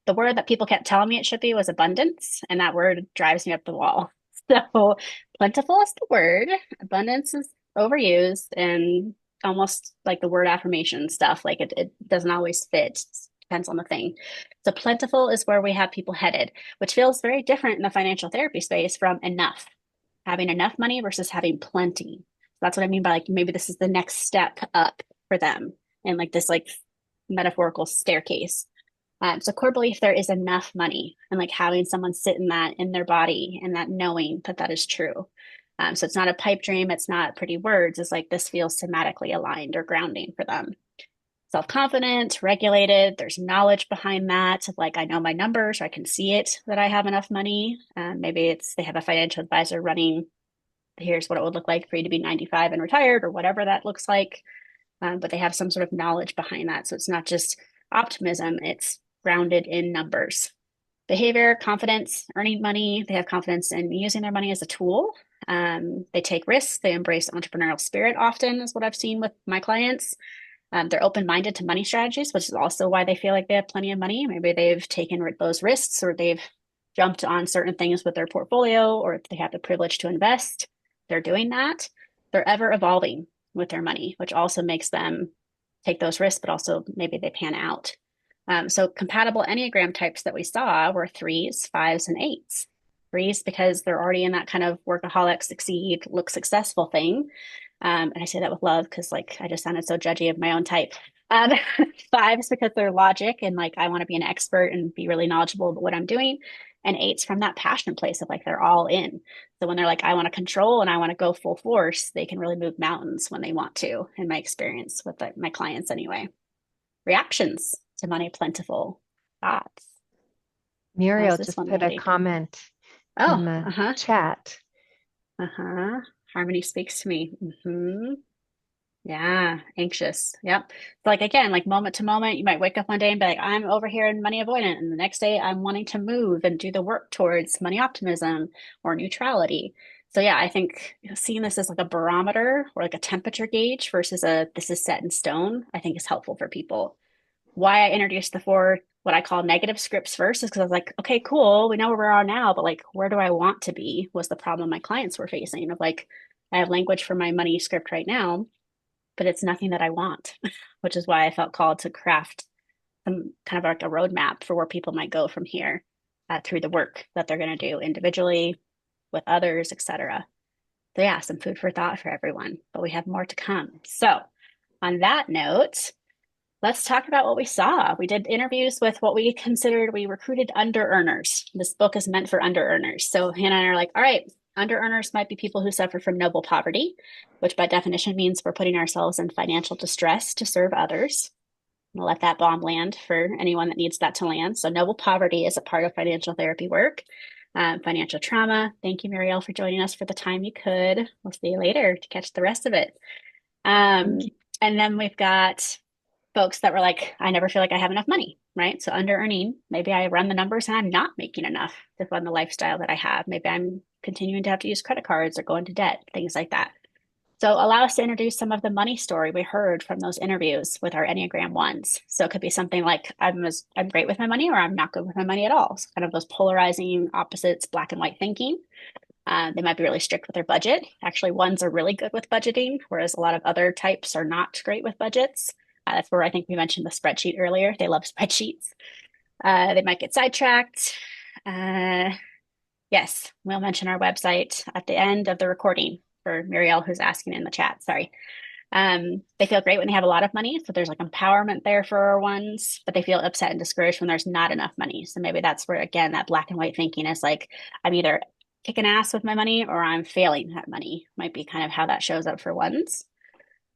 the word that people kept telling me it should be was abundance, and that word drives me up the wall. So plentiful is the word, abundance is overused and almost like the word affirmation stuff. Like it doesn't always fit. Depends on the thing. So plentiful is where we have people headed, which feels very different in the financial therapy space from enough, having enough money versus having plenty. So that's what I mean by like maybe this is the next step up for them and like this like metaphorical staircase. So core belief there is enough money and like having someone sit in that in their body and that knowing that that is true. So it's not a pipe dream. It's not pretty words. It's like this feels somatically aligned or grounding for them. Self-confident, regulated. There's knowledge behind that. Like I know my numbers, or I can see it that I have enough money. Maybe it's they have a financial advisor running. Here's what it would look like for you to be 95 and retired, or whatever that looks like. But they have some sort of knowledge behind that. So it's not just optimism. It's grounded in numbers. Behavior, confidence, earning money. They have confidence in using their money as a tool. They take risks. They embrace entrepreneurial spirit often, is what I've seen with my clients. They're open-minded to money strategies, which is also why they feel like they have plenty of money. Maybe they've taken those risks or they've jumped on certain things with their portfolio, or if they have the privilege to invest, they're doing that. They're ever evolving with their money, which also makes them take those risks, but also maybe they pan out. So compatible Enneagram types that we saw were threes, fives, and eights. Threes because they're already in that kind of workaholic, succeed, look successful thing. And I say that with love because like I just sounded so judgy of my own type. Um, Fives because they're logic and like I want to be an expert and be really knowledgeable about what I'm doing. And eights from that passion place of like they're all in. So when they're like, I want to control and I want to go full force, they can really move mountains when they want to, in my experience with my clients anyway. Reactions to money plentiful. Thoughts. How's Muriel this just one, put a Wendy? comment in Oh, the uh-huh. chat. Uh-huh. Harmony speaks to me. Mm-hmm. Yeah, anxious. Yep. So like again, like moment to moment, you might wake up one day and be like, I'm over here in money avoidant, and the next day I'm wanting to move and do the work towards money optimism or neutrality. So yeah, I think seeing this as like a barometer or like a temperature gauge versus a this is set in stone, I think is helpful for people. Why I introduced the four what I call negative scripts first is because I was like, okay, cool, we know where we are now, but like where do I want to be was the problem my clients were facing of like I have language for my money script right now but it's nothing that I want, which is why I felt called to craft some kind of like a roadmap for where people might go from here through the work that they're going to do individually with others, etc. So yeah, some food for thought for everyone, but we have more to come. So on that note, let's talk about what we saw. We did interviews with what we considered we recruited under earners. This book is meant for under earners. So Hannah and I are like, all right, under earners might be people who suffer from noble poverty, which by definition means we're putting ourselves in financial distress to serve others. I'm gonna let that bomb land for anyone that needs that to land. So noble poverty is a part of financial therapy work. Financial trauma. Thank you, Muriel, for joining us for the time you could. We'll see you later to catch the rest of it. Thank you. And then we've got folks that were like, I never feel like I have enough money, right? So under earning, maybe I run the numbers and I'm not making enough to fund the lifestyle that I have. Maybe I'm continuing to have to use credit cards or go into debt, things like that. So allow us to introduce some of the money story we heard from those interviews with our Enneagram ones. So it could be something like I'm great with my money or I'm not good with my money at all. So kind of those polarizing opposites, black and white thinking. They might be really strict with their budget. Actually, ones are really good with budgeting, whereas a lot of other types are not great with budgets. That's where I think we mentioned the spreadsheet earlier. They love spreadsheets. They might get sidetracked. Yes, we'll mention our website at the end of the recording for Muriel, who's asking in the chat. Sorry. They feel great when they have a lot of money. So there's like empowerment there for our ones, but they feel upset and discouraged when there's not enough money. So maybe that's where, again, that black and white thinking is like, I'm either kicking ass with my money or I'm failing at money, might be kind of how that shows up for ones.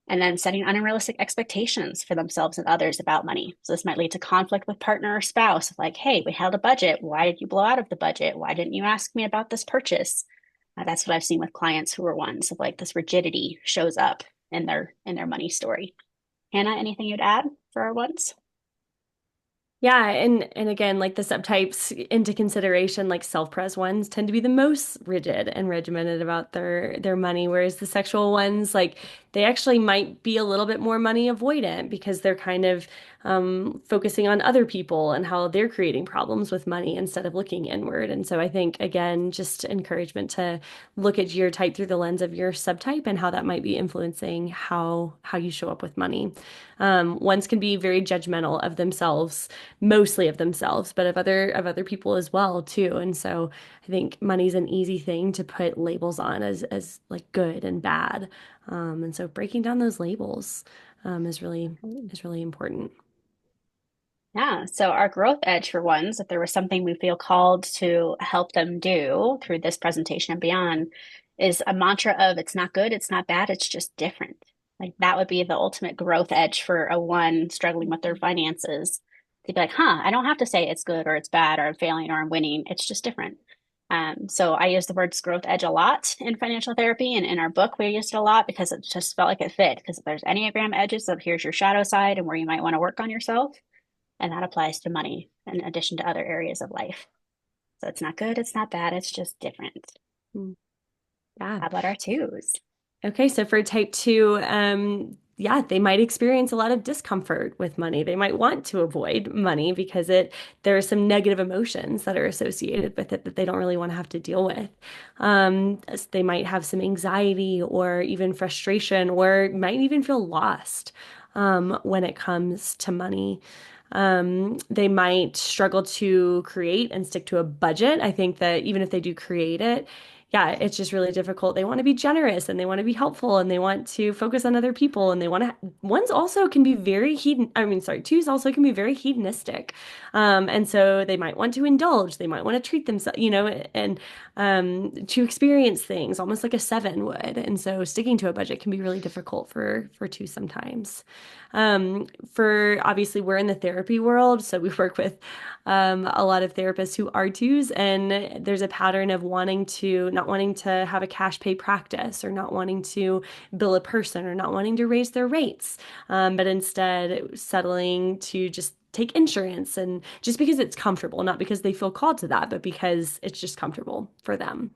And then setting unrealistic expectations for themselves and others about money. So this might lead to conflict with partner or spouse. Like, hey, we held a budget. Why did you blow out of the budget? Why didn't you ask me about this purchase? That's what I've seen with clients who are ones of like this rigidity shows up in their money story. Hannah, anything you'd add for our ones? Yeah, and again, like the subtypes into consideration, like self-pres ones tend to be the most rigid and regimented about their money, whereas the sexual ones, like they actually might be a little bit more money avoidant because they're kind of focusing on other people and how they're creating problems with money instead of looking inward. And so I think again, just encouragement to look at your type through the lens of your subtype and how that might be influencing how you show up with money. Ones can be very judgmental of themselves, mostly of themselves, but of other people as well too. And so I think money's an easy thing to put labels on as like good and bad. And so breaking down those labels is really important. Yeah, so our growth edge for ones, if there was something we feel called to help them do through this presentation and beyond, is a mantra of it's not good, it's not bad, it's just different. Like that would be the ultimate growth edge for a one struggling with their finances. To be like, huh, I don't have to say it's good or it's bad or I'm failing or I'm winning. It's just different. So I use the words growth edge a lot in financial therapy, and in our book we used it a lot because it just felt like it fit. Because if there's Enneagram edges of here's your shadow side and where you might want to work on yourself, and that applies to money in addition to other areas of life. So it's not good, it's not bad, it's just different. Mm. Yeah. How about our twos? Okay, so for type two, yeah, they might experience a lot of discomfort with money. They might want to avoid money because there are some negative emotions that are associated with it that they don't really want to have to deal with. They might have some anxiety or even frustration, or might even feel lost when it comes to money. They might struggle to create and stick to a budget. I think that even if they do create it, yeah, it's just really difficult. They want to be generous and they want to be helpful and they want to focus on other people and they want to, ones also can be very twos also can be very hedonistic. And so they might want to indulge, they might want to treat themselves, and to experience things almost like a seven would. And so sticking to a budget can be really difficult for two sometimes. For obviously we're in the therapy world, so we work with a lot of therapists who are twos, and there's a pattern of not wanting to have a cash pay practice or not wanting to bill a person or not wanting to raise their rates, but instead settling to just take insurance and just because it's comfortable, not because they feel called to that, but because it's just comfortable for them.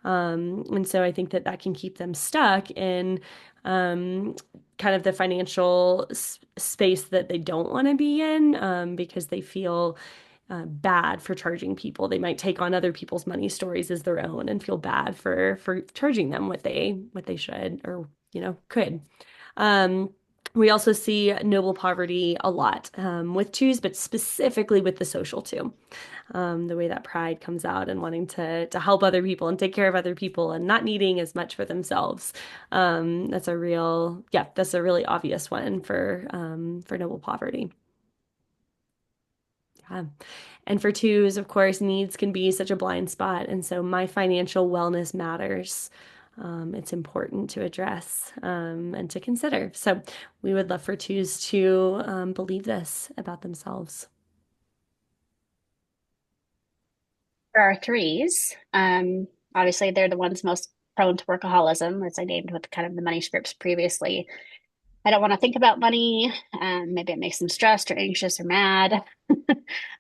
And so I think that can keep them stuck in um, kind of the financial space that they don't want to be in because they feel bad for charging people. They might take on other people's money stories as their own and feel bad for charging them what they should or could. Um, we also see noble poverty a lot with twos, but specifically with the social two. The way that pride comes out and wanting to help other people and take care of other people and not needing as much for themselves. That's a really obvious one for noble poverty. Yeah. And for twos, of course, needs can be such a blind spot. And so my financial wellness matters. It's important to address and to consider. So we would love for twos to believe this about themselves. For our threes, obviously they're the ones most prone to workaholism, as I named with kind of the money scripts previously. I don't want to think about money. Maybe it makes them stressed or anxious or mad.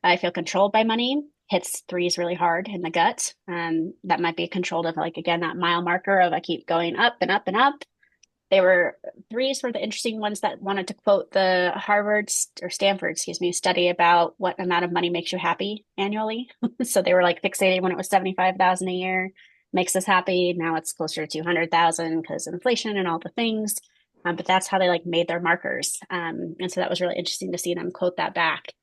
I feel controlled by money. Hits threes really hard in the gut. That might be controlled of like again that mile marker of I keep going up and up and up. They were threes were the interesting ones that wanted to quote the Harvard or Stanford, excuse me, study about what amount of money makes you happy annually. So they were like fixating when it was 75,000 a year makes us happy. Now it's closer to 200,000 because of inflation and all the things. But that's how they like made their markers. And so that was really interesting to see them quote that back.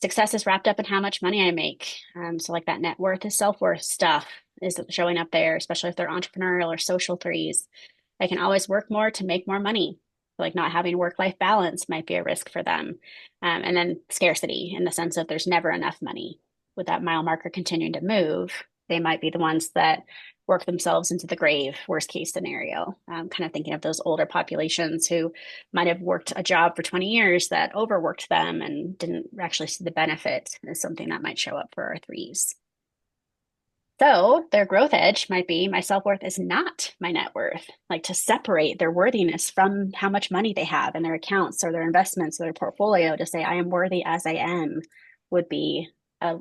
Success is wrapped up in how much money I make. So like that net worth is self-worth stuff is showing up there, especially if they're entrepreneurial or social threes. I can always work more to make more money. Like not having work-life balance might be a risk for them. And then scarcity in the sense of there's never enough money. With that mile marker continuing to move, they might be the ones that work themselves into the grave, worst case scenario. Kind of thinking of those older populations who might have worked a job for 20 years that overworked them and didn't actually see the benefit is something that might show up for our threes. So their growth edge might be my self-worth is not my net worth, like to separate their worthiness from how much money they have in their accounts or their investments or their portfolio to say, I am worthy as I am. would be a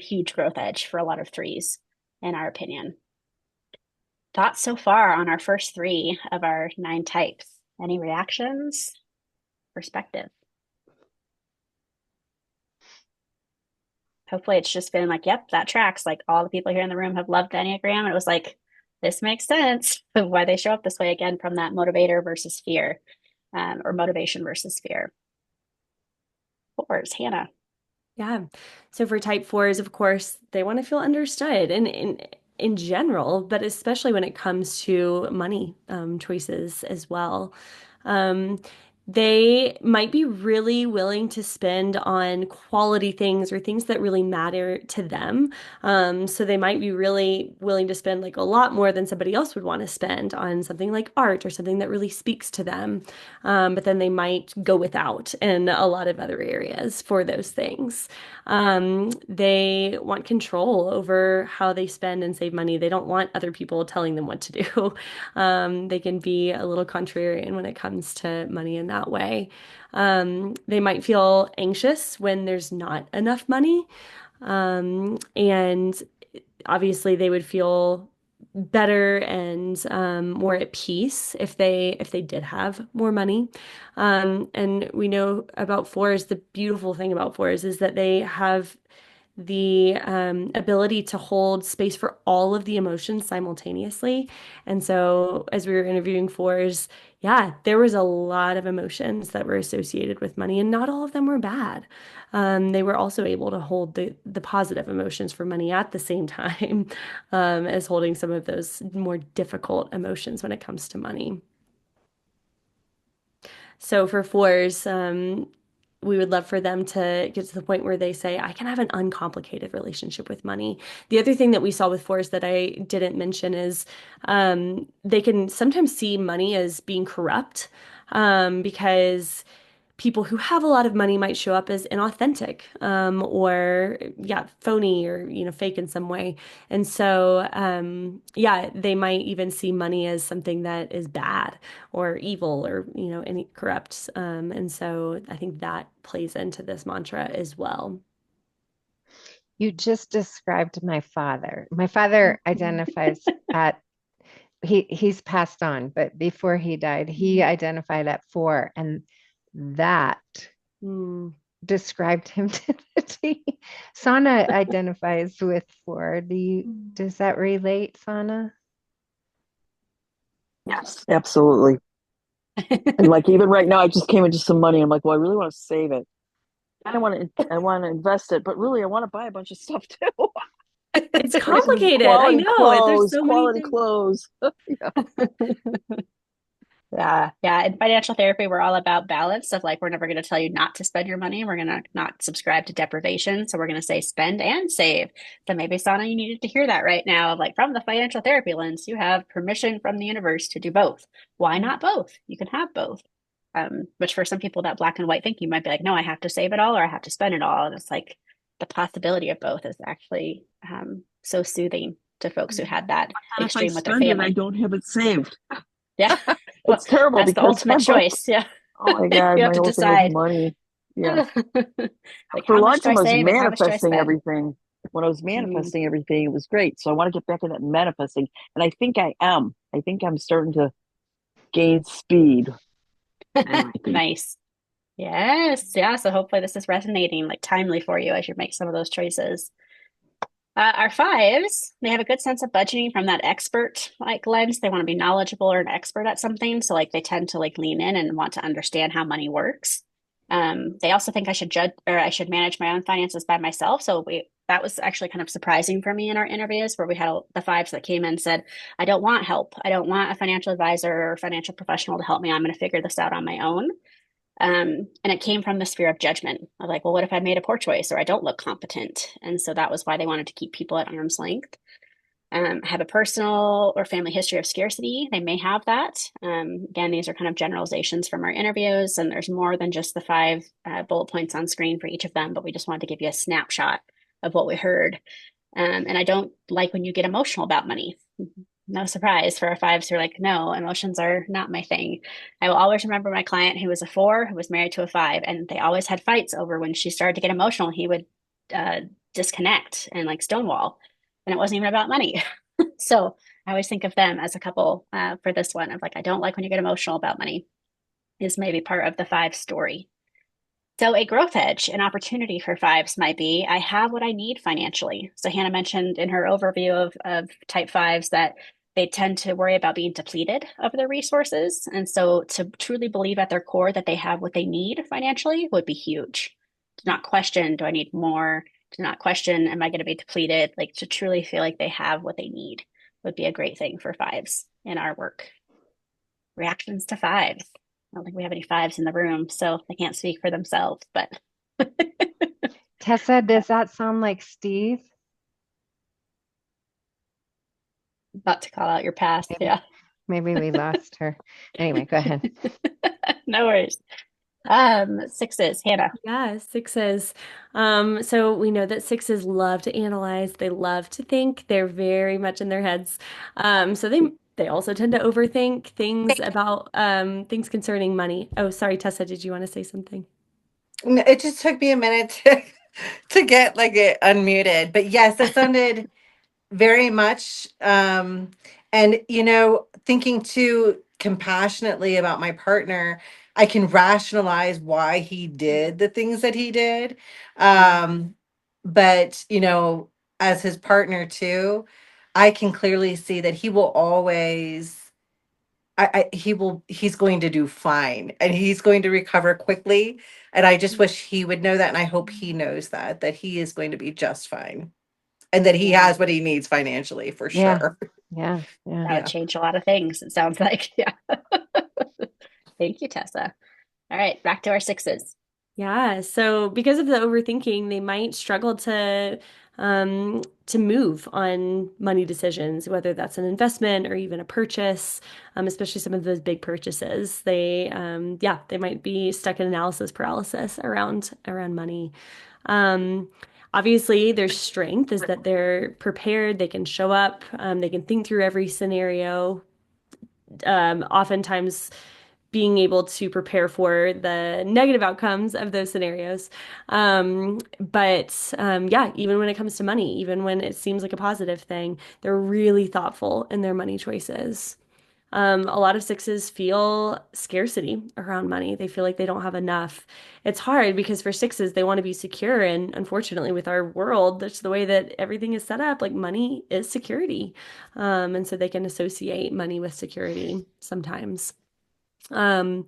huge growth edge for a lot of threes, in our opinion. Thoughts so far on our first three of our 9 types? Any reactions? Perspective? Hopefully it's just been like, yep, that tracks. Like all the people here in the room have loved the Enneagram. And it was like, this makes sense of why they show up this way again from that motivator versus fear, or motivation versus fear. Fours, Hannah. Yeah. So for type fours, of course, they want to feel understood and in general, but especially when it comes to money choices as well. Um, they might be really willing to spend on quality things or things that really matter to them. So they might be really willing to spend like a lot more than somebody else would want to spend on something like art or something that really speaks to them. But then they might go without in a lot of other areas for those things. They want control over how they spend and save money. They don't want other people telling them what to do. They can be a little contrarian when it comes to money in that way. They might feel anxious when there's not enough money. And obviously they would feel better and more at peace if they did have more money. And we know about fours, the beautiful thing about fours is that they have the ability to hold space for all of the emotions simultaneously. And so, as we were interviewing fours, yeah, there was a lot of emotions that were associated with money, and not all of them were bad. They were also able to hold the positive emotions for money at the same time as holding some of those more difficult emotions when it comes to money. So for fours, we would love for them to get to the point where they say, I can have an uncomplicated relationship with money. The other thing that we saw with fours that I didn't mention is they can sometimes see money as being corrupt because people who have a lot of money might show up as inauthentic or yeah, phony or fake in some way. And so yeah, they might even see money as something that is bad or evil or any corrupt. And so I think that plays into this mantra as well. You just described my father. My father identifies at he's passed on, but before he died, he identified at 4, and that described him to the T. Sana identifies with 4. Does that relate, Sana? Yes, absolutely. And like even right now, I just came into some money. I'm like, well, I really want to save it. I want to invest it, but really, I want to buy a bunch of stuff too. It's Like complicated. I know. There's so many quality things. clothes. Yeah. Yeah. In financial therapy, we're all about balance of like, we're never going to tell you not to spend your money. We're going to not subscribe to deprivation. So we're going to say spend and save. So maybe, Sana, you needed to hear that right now. Like from the financial therapy lens, you have permission from the universe to do both. Why not both? You can have both. Which for some people, that black and white thinking might be like, no, I have to save it all or I have to spend it all. And it's like the possibility of both is actually so soothing to folks who had that And if I extreme with their spend it, I family. don't have it saved. Yeah. Well, It's terrible that's the because ultimate choice. Yeah. oh my God, You have my to whole thing with decide. money. Yeah. Like, For how a much long do I time, I was save and how much do I manifesting spend? everything. When I was Mm. manifesting everything, it was great. So I want to get back in that manifesting. And I think I am. I think I'm starting to gain speed. Nice. Yes. Yeah. So hopefully this is resonating like timely for you as you make some of those choices. Our fives, they have a good sense of budgeting from that expert like lens. They want to be knowledgeable or an expert at something. So like they tend to like lean in and want to understand how money works. They also think I should judge or I should manage my own finances by myself. So that was actually kind of surprising for me in our interviews where we had the fives that came in and said, I don't want help. I don't want a financial advisor or financial professional to help me. I'm going to figure this out on my own. And it came from this fear of judgment of like, well, what if I made a poor choice or I don't look competent? And so that was why they wanted to keep people at arm's length. Have a personal or family history of scarcity. They may have that. Again, these are kind of generalizations from our interviews, and there's more than just the 5 bullet points on screen for each of them, but we just wanted to give you a snapshot of what we heard. And I don't like when you get emotional about money. No surprise for our fives who are like, no, emotions are not my thing. I will always remember my client who was a 4 who was married to a 5, and they always had fights over when she started to get emotional. He would uh, disconnect and like stonewall. And it wasn't even about money. So I always think of them as a couple for this one of like, I don't like when you get emotional about money, is maybe part of the five story. So a growth edge, an opportunity for fives might be, I have what I need financially. So Hannah mentioned in her overview of type fives that they tend to worry about being depleted of their resources. And so to truly believe at their core that they have what they need financially would be huge. To not question, do I need more? To not question, am I going to be depleted? Like to truly feel like they have what they need would be a great thing for fives in our work. Reactions to fives. I don't think we have any fives in the room, so they can't speak for themselves, but Tessa, does that sound like Steve? about to call out your past. Maybe, Yeah. maybe we lost her. Anyway, go ahead. No worries. Sixes, Hannah. Yeah, sixes. So we know that sixes love to analyze. They love to think. They're very much in their heads. So they also tend to overthink things about things concerning money. Oh, sorry, Tessa, did you want to say something? It just took me a minute to get like it unmuted. But yes, that sounded very much. And, thinking too compassionately about my partner, I can rationalize why he did the things that he did. But, as his partner too, I can clearly see that he will always. He's going to do fine and he's going to recover quickly. And I just wish he would know that. And I hope he knows that he is going to be just fine and that he Yeah, has what he needs financially for Yeah, sure. yeah, yeah. that would Yeah. change a lot of things, it sounds like. Yeah. Thank you, Tessa. All right, back to our sixes. Yeah, so because of the overthinking, they might struggle to move on money decisions, whether that's an investment or even a purchase, especially some of those big purchases. They might be stuck in analysis paralysis around money. Um, Obviously, their strength is that they're prepared, they can show up, they can think through every scenario. Oftentimes being able to prepare for the negative outcomes of those scenarios. But yeah, even when it comes to money, even when it seems like a positive thing, they're really thoughtful in their money choices. A lot of sixes feel scarcity around money. They feel like they don't have enough. It's hard because for sixes, they want to be secure. And unfortunately, with our world, that's the way that everything is set up. Like money is security. And so they can associate money with security sometimes. Um,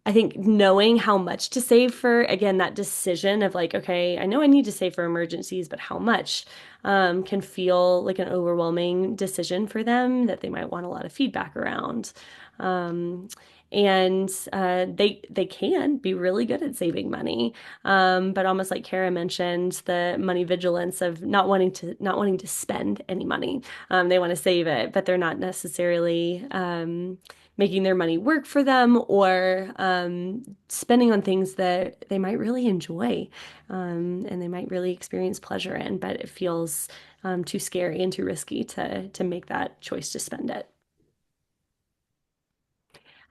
I think knowing how much to save for, again, that decision of like, okay, I know I need to save for emergencies, but how much can feel like an overwhelming decision for them that they might want a lot of feedback around. Um, and they can be really good at saving money, but almost like Khara mentioned, the money vigilance of not wanting to spend any money. They want to save it, but they're not necessarily making their money work for them or spending on things that they might really enjoy and they might really experience pleasure in, but it feels too scary and too risky to make that choice to spend it.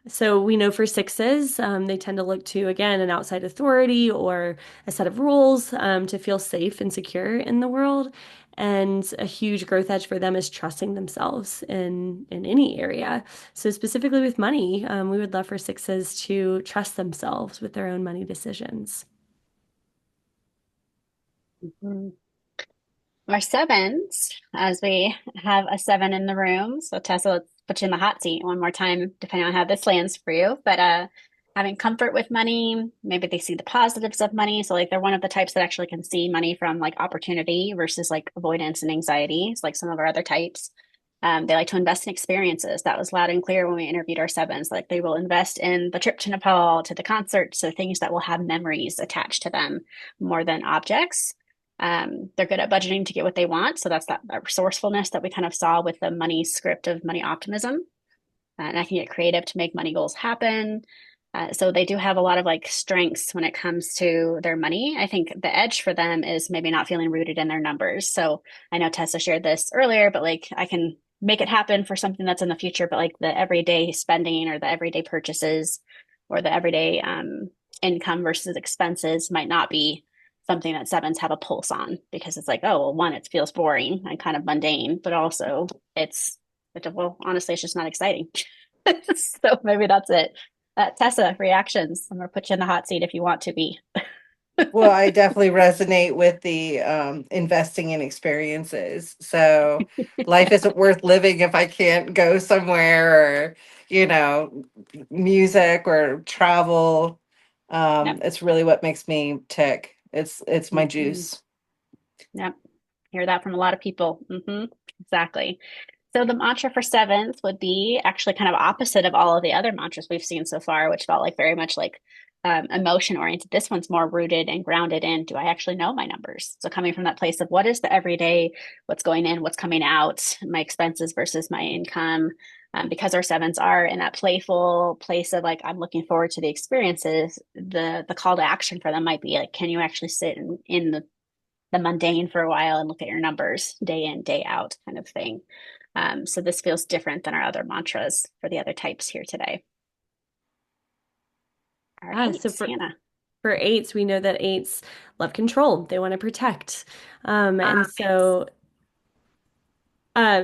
So we know for sixes, they tend to look to, again, an outside authority or a set of rules to feel safe and secure in the world. And a huge growth edge for them is trusting themselves in any area. So specifically with money, we would love for sixes to trust themselves with their own money decisions. Mhm. Our sevens, as we have a seven in the room. So Tessa, let's put you in the hot seat one more time, depending on how this lands for you. But having comfort with money, maybe they see the positives of money. So like they're one of the types that actually can see money from like opportunity versus like avoidance and anxiety. It's like some of our other types. They like to invest in experiences. That was loud and clear when we interviewed our sevens. Like they will invest in the trip to Nepal, to the concerts, to things that will have memories attached to them more than objects. They're good at budgeting to get what they want. So that's that resourcefulness that we kind of saw with the money script of money optimism. And I can get creative to make money goals happen. So they do have a lot of like strengths when it comes to their money. I think the edge for them is maybe not feeling rooted in their numbers. So I know Tessa shared this earlier, but like I can make it happen for something that's in the future, but like the everyday spending or the everyday purchases or the everyday income versus expenses might not be something that sevens have a pulse on because it's like, oh, well, one, it feels boring and kind of mundane, but also well, honestly, it's just not exciting. So maybe that's it. Tessa, reactions. I'm going to put you in the hot seat if you want to be. Well, I definitely resonate with the investing in experiences. So life isn't worth living if I can't go somewhere or, you know, music or travel. Yep. It's really what makes me tick. It's my Mm-hmm. juice. Yep. Hear that from a lot of people. Exactly. So the mantra for sevens would be actually kind of opposite of all of the other mantras we've seen so far, which felt like very much like emotion oriented. This one's more rooted and grounded in, do I actually know my numbers? So coming from that place of what is the everyday, what's going in, what's coming out, my expenses versus my income. Because our sevens are in that playful place of like, I'm looking forward to the experiences, the call to action for them might be like, can you actually sit in the mundane for a while and look at your numbers day in, day out kind of thing. So this feels different than our other mantras for the other types here today. Our Yeah, so eights, Hannah. for eights, we know that eights love control. They want to protect. And Yes. so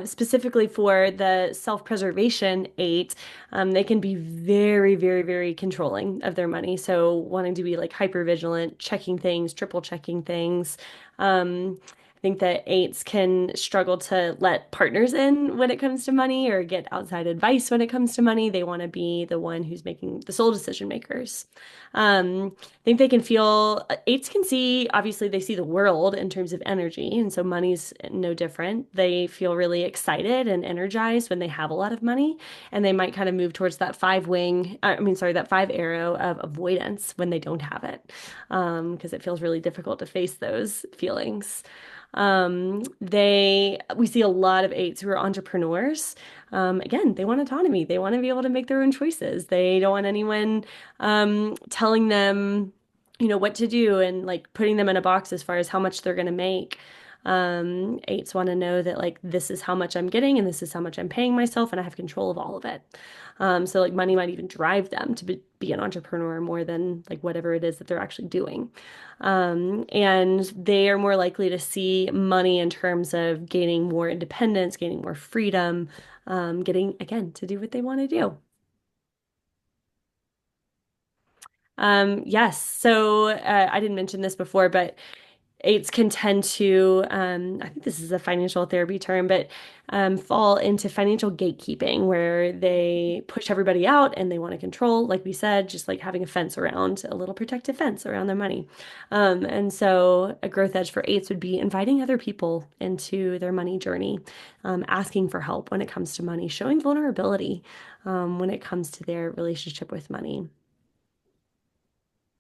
specifically for the self-preservation eight, they can be very, very, very controlling of their money. So wanting to be like hyper vigilant, checking things, triple checking things. I think that eights can struggle to let partners in when it comes to money or get outside advice when it comes to money. They want to be the one who's making the sole decision makers. I think they can feel, eights can see, obviously, they see the world in terms of energy. And so money's no different. They feel really excited and energized when they have a lot of money. And they might kind of move towards that that five arrow of avoidance when they don't have it, because it feels really difficult to face those feelings. We see a lot of eights who are entrepreneurs. Again, they want autonomy. They want to be able to make their own choices. They don't want anyone telling them, what to do and like putting them in a box as far as how much they're going to make. Eights want to know that like this is how much I'm getting and this is how much I'm paying myself and I have control of all of it. So like money might even drive them to be an entrepreneur more than like whatever it is that they're actually doing. And they are more likely to see money in terms of gaining more independence, gaining more freedom, getting again to do what they want to do. Yes. So I didn't mention this before, but eights can tend to, I think this is a financial therapy term, but fall into financial gatekeeping where they push everybody out and they want to control, like we said, just like having a little protective fence around their money. And so a growth edge for eights would be inviting other people into their money journey, asking for help when it comes to money, showing vulnerability when it comes to their relationship with money.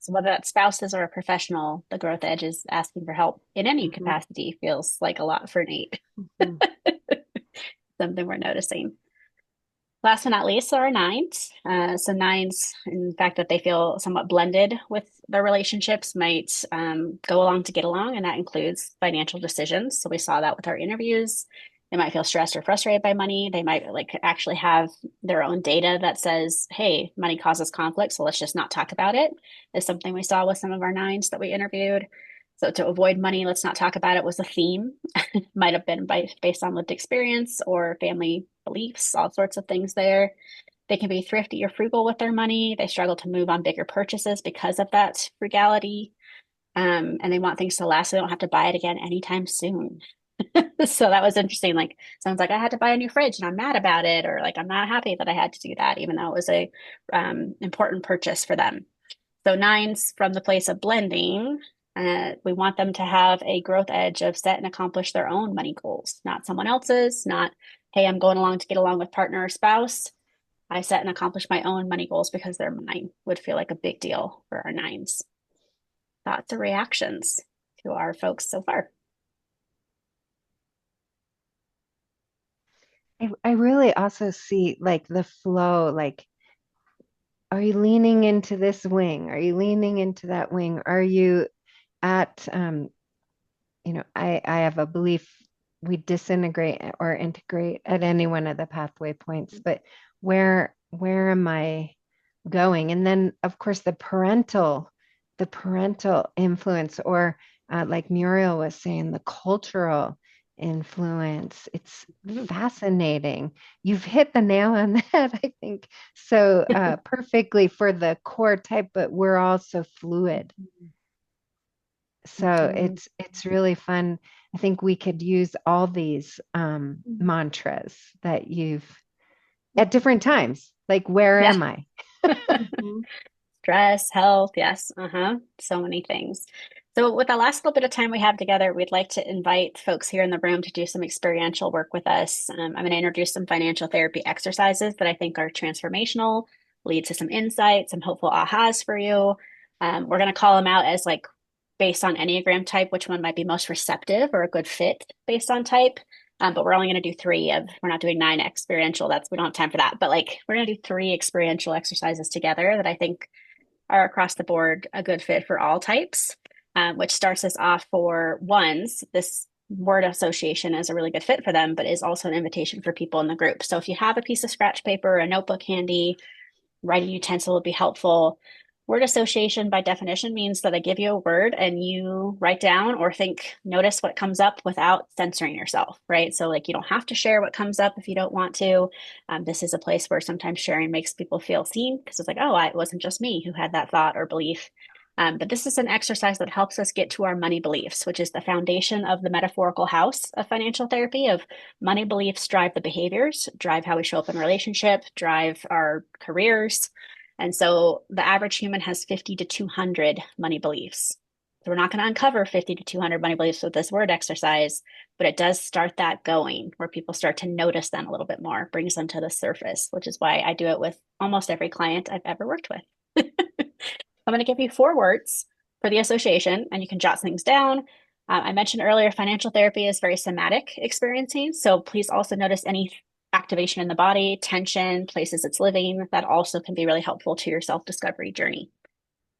So whether that's spouses or a professional, the growth edge is asking for help in any Mhm. capacity feels like a lot for Nate. Mhm. Something we're noticing. Last but not least are nines. So nines, in the fact that they feel somewhat blended with their relationships, might go along to get along, and that includes financial decisions. So we saw that with our interviews. They might feel stressed or frustrated by money. They might like actually have their own data that says, "Hey, money causes conflict, so let's just not talk about it." Is something we saw with some of our nines that we interviewed. So to avoid money, let's not talk about it was a theme. Might have been based on lived experience or family beliefs, all sorts of things there. They can be thrifty or frugal with their money. They struggle to move on bigger purchases because of that frugality. And they want things to last so they don't have to buy it again anytime soon. So that was interesting. Like, sounds like I had to buy a new fridge and I'm mad about it, or like I'm not happy that I had to do that, even though it was a important purchase for them. So nines from the place of blending, we want them to have a growth edge of set and accomplish their own money goals, not someone else's, not, hey, I'm going along to get along with partner or spouse. I set and accomplish my own money goals because they're mine would feel like a big deal for our nines. Thoughts or reactions to our folks so far? I really also see like the flow, like, are you leaning into this wing? Are you leaning into that wing? Are you at, I have a belief we disintegrate or integrate at any one of the pathway points, but where am I going? And then of course the parental the parental influence, or like Muriel was saying, the cultural influence. It's fascinating. You've hit the nail on the head, I think, so perfectly for the core type, but we're also fluid. So it's really fun. I think we could use all these mantras that you've at different times. Like, where am I? Stress, health, yes. So many things. So with the last little bit of time we have together, we'd like to invite folks here in the room to do some experiential work with us. I'm going to introduce some financial therapy exercises that I think are transformational, lead to some insights, some hopeful ahas for you. We're going to call them out as like based on Enneagram type, which one might be most receptive or a good fit based on type. But we're only going to do we're not doing 9 experiential. We don't have time for that. But like, we're going to do 3 experiential exercises together that I think are across the board a good fit for all types, which starts us off for ones. This word association is a really good fit for them, but is also an invitation for people in the group. So if you have a piece of scratch paper, a notebook handy, writing utensil would be helpful. Word association by definition means that I give you a word and you write down or notice what comes up without censoring yourself, right? So like you don't have to share what comes up if you don't want to. This is a place where sometimes sharing makes people feel seen because it's like, oh, it wasn't just me who had that thought or belief. But this is an exercise that helps us get to our money beliefs, which is the foundation of the metaphorical house of financial therapy. Of money beliefs drive the behaviors, drive how we show up in relationship, drive our careers. And so the average human has 50 to 200 money beliefs. So we're not going to uncover 50 to 200 money beliefs with this word exercise, but it does start that going where people start to notice them a little bit more, brings them to the surface, which is why I do it with almost every client I've ever worked with. I'm going to give you 4 words for the association, and you can jot things down. I mentioned earlier, financial therapy is very somatic experiencing. So please also notice any activation in the body, tension, places it's living. That also can be really helpful to your self-discovery journey.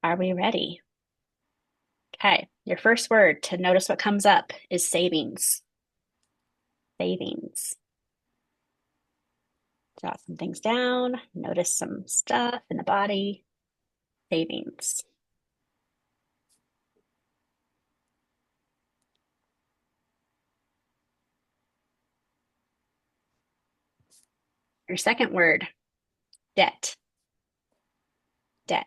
Are we ready? Okay, your first word to notice what comes up is savings. Savings. Jot some things down, notice some stuff in the body. Savings. Your second word, debt. Debt.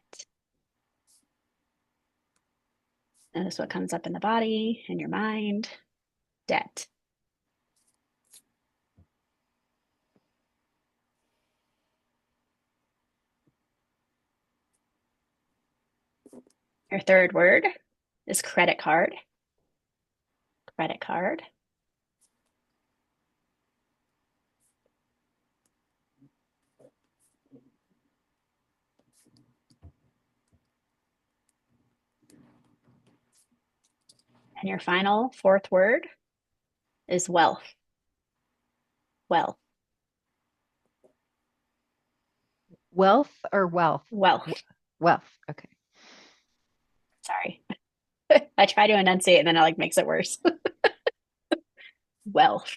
Notice what comes up in the body, in your mind. Debt. Your third word is credit card. Credit card. And your final 4th word is wealth. Wealth. Wealth or wealth? Wealth. Wealth. Okay. Sorry. I try to enunciate and then it like makes it worse. Wealth.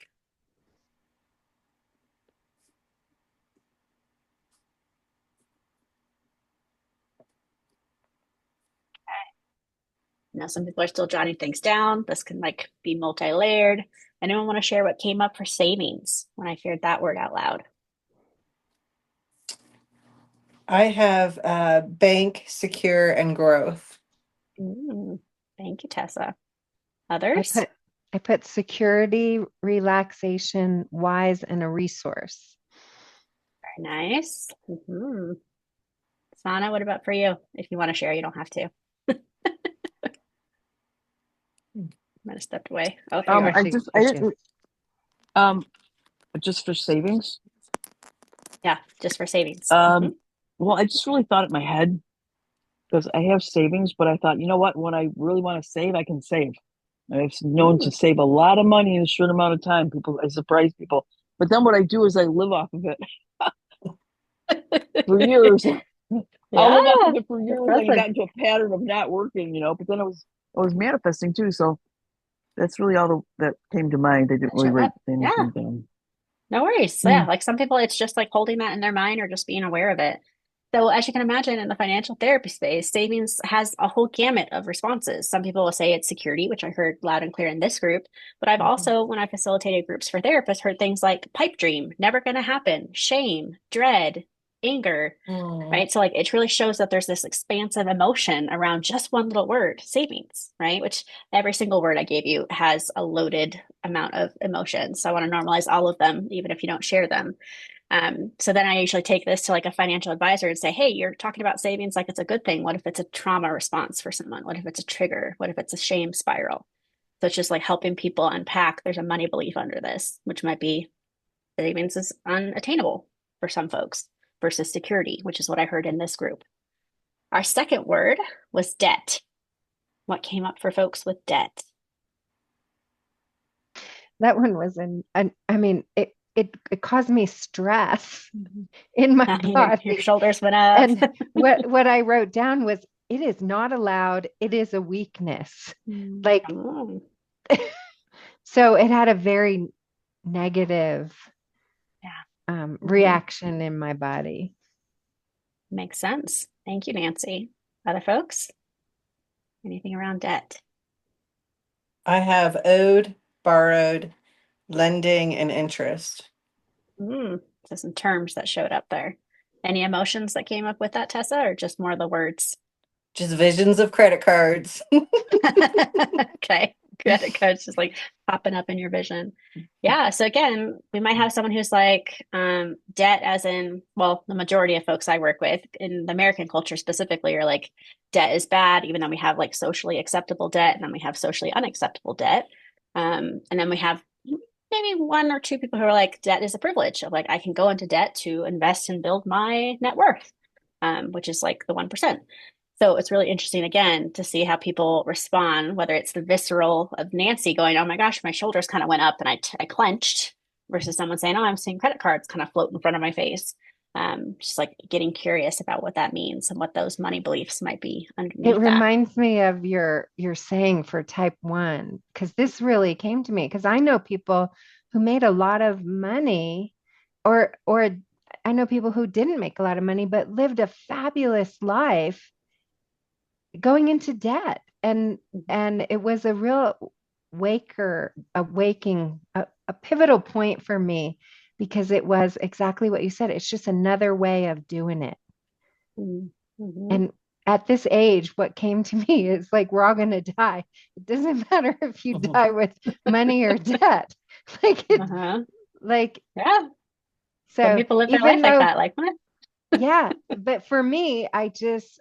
Now some people are still jotting things down. This can like be multi-layered. Anyone want to share what came up for savings when I heard that word out loud? I have bank, secure, and growth. Thank you, Tessa. Others? I put security, relaxation, wise, and a resource. Very nice. Sana, what about for you? If you want to share, you don't have to. I might have stepped away. Oh, I didn't just for savings. Yeah, just for savings. Well, I just really thought in my head because I have savings, but I thought, you know what? When I really want to save, I can save. I've known to save a lot of money in a short amount of time. I surprise people. But then what I do is I live off of it for years. I'll live off of it for years. I got into a pattern of not working, but then I was manifesting too. So that's really all that came to mind. I didn't really write anything down. No worries. Yeah, like some people, it's just like holding that in their mind or just being aware of it. So as you can imagine, in the financial therapy space, savings has a whole gamut of responses. Some people will say it's security, which I heard loud and clear in this group. But I've also, when I facilitated groups for therapists, heard things like pipe dream, never going to happen, shame, dread, anger, Mm. right? So like it really shows that there's this expansive emotion around just one little word, savings, right? Which every single word I gave you has a loaded amount of emotion. So I want to normalize all of them, even if you don't share them. So then I usually take this to like a financial advisor and say, hey, you're talking about savings like it's a good thing. What if it's a trauma response for someone? What if it's a trigger? What if it's a shame spiral? So it's just like helping people unpack. There's a money belief under this, which might be savings is unattainable for some folks versus security, which is what I heard in this group. Our second word was debt. What came up for folks with debt? That one was I mean, it caused me stress in my Your body. shoulders went up. And what I wrote down was, it is not allowed, it is a weakness. Like, Oh, so it had a very negative yeah. reaction in my body. Makes sense. Thank you, Nancy. Other folks? Anything around debt? I have owed, borrowed, lending, and interest. So some terms that showed up there. Any emotions that came up with that, Tessa, or just more of the words? Just visions of credit cards. Okay. Credit cards just like popping up in your vision. Yeah. So again, we might have someone who's like debt as in, well, the majority of folks I work with in the American culture specifically are like debt is bad, even though we have like socially acceptable debt and then we have socially unacceptable debt. And then we have maybe one or two people who are like debt is a privilege of like I can go into debt to invest and build my net worth, which is like the 1%. So it's really interesting again to see how people respond, whether it's the visceral of Nancy going, oh my gosh, my shoulders kind of went up and I clenched, versus someone saying, oh, I'm seeing credit cards kind of float in front of my face. Just like getting curious about what that means and what those money beliefs might be It underneath that. reminds me of your saying for type 1, because this really came to me, because I know people who made a lot of money, or I know people who didn't make a lot of money but lived a fabulous life going into debt. And it was a real awaking, a pivotal point for me, because it was exactly what you said. It's just another way of doing it. Mm-hmm. And at this age, what came to me is like, we're all going to die. It doesn't matter if you die with money or debt. Like it, like, yeah. Some so people live their life even like though, that, like what? yeah, but for me, I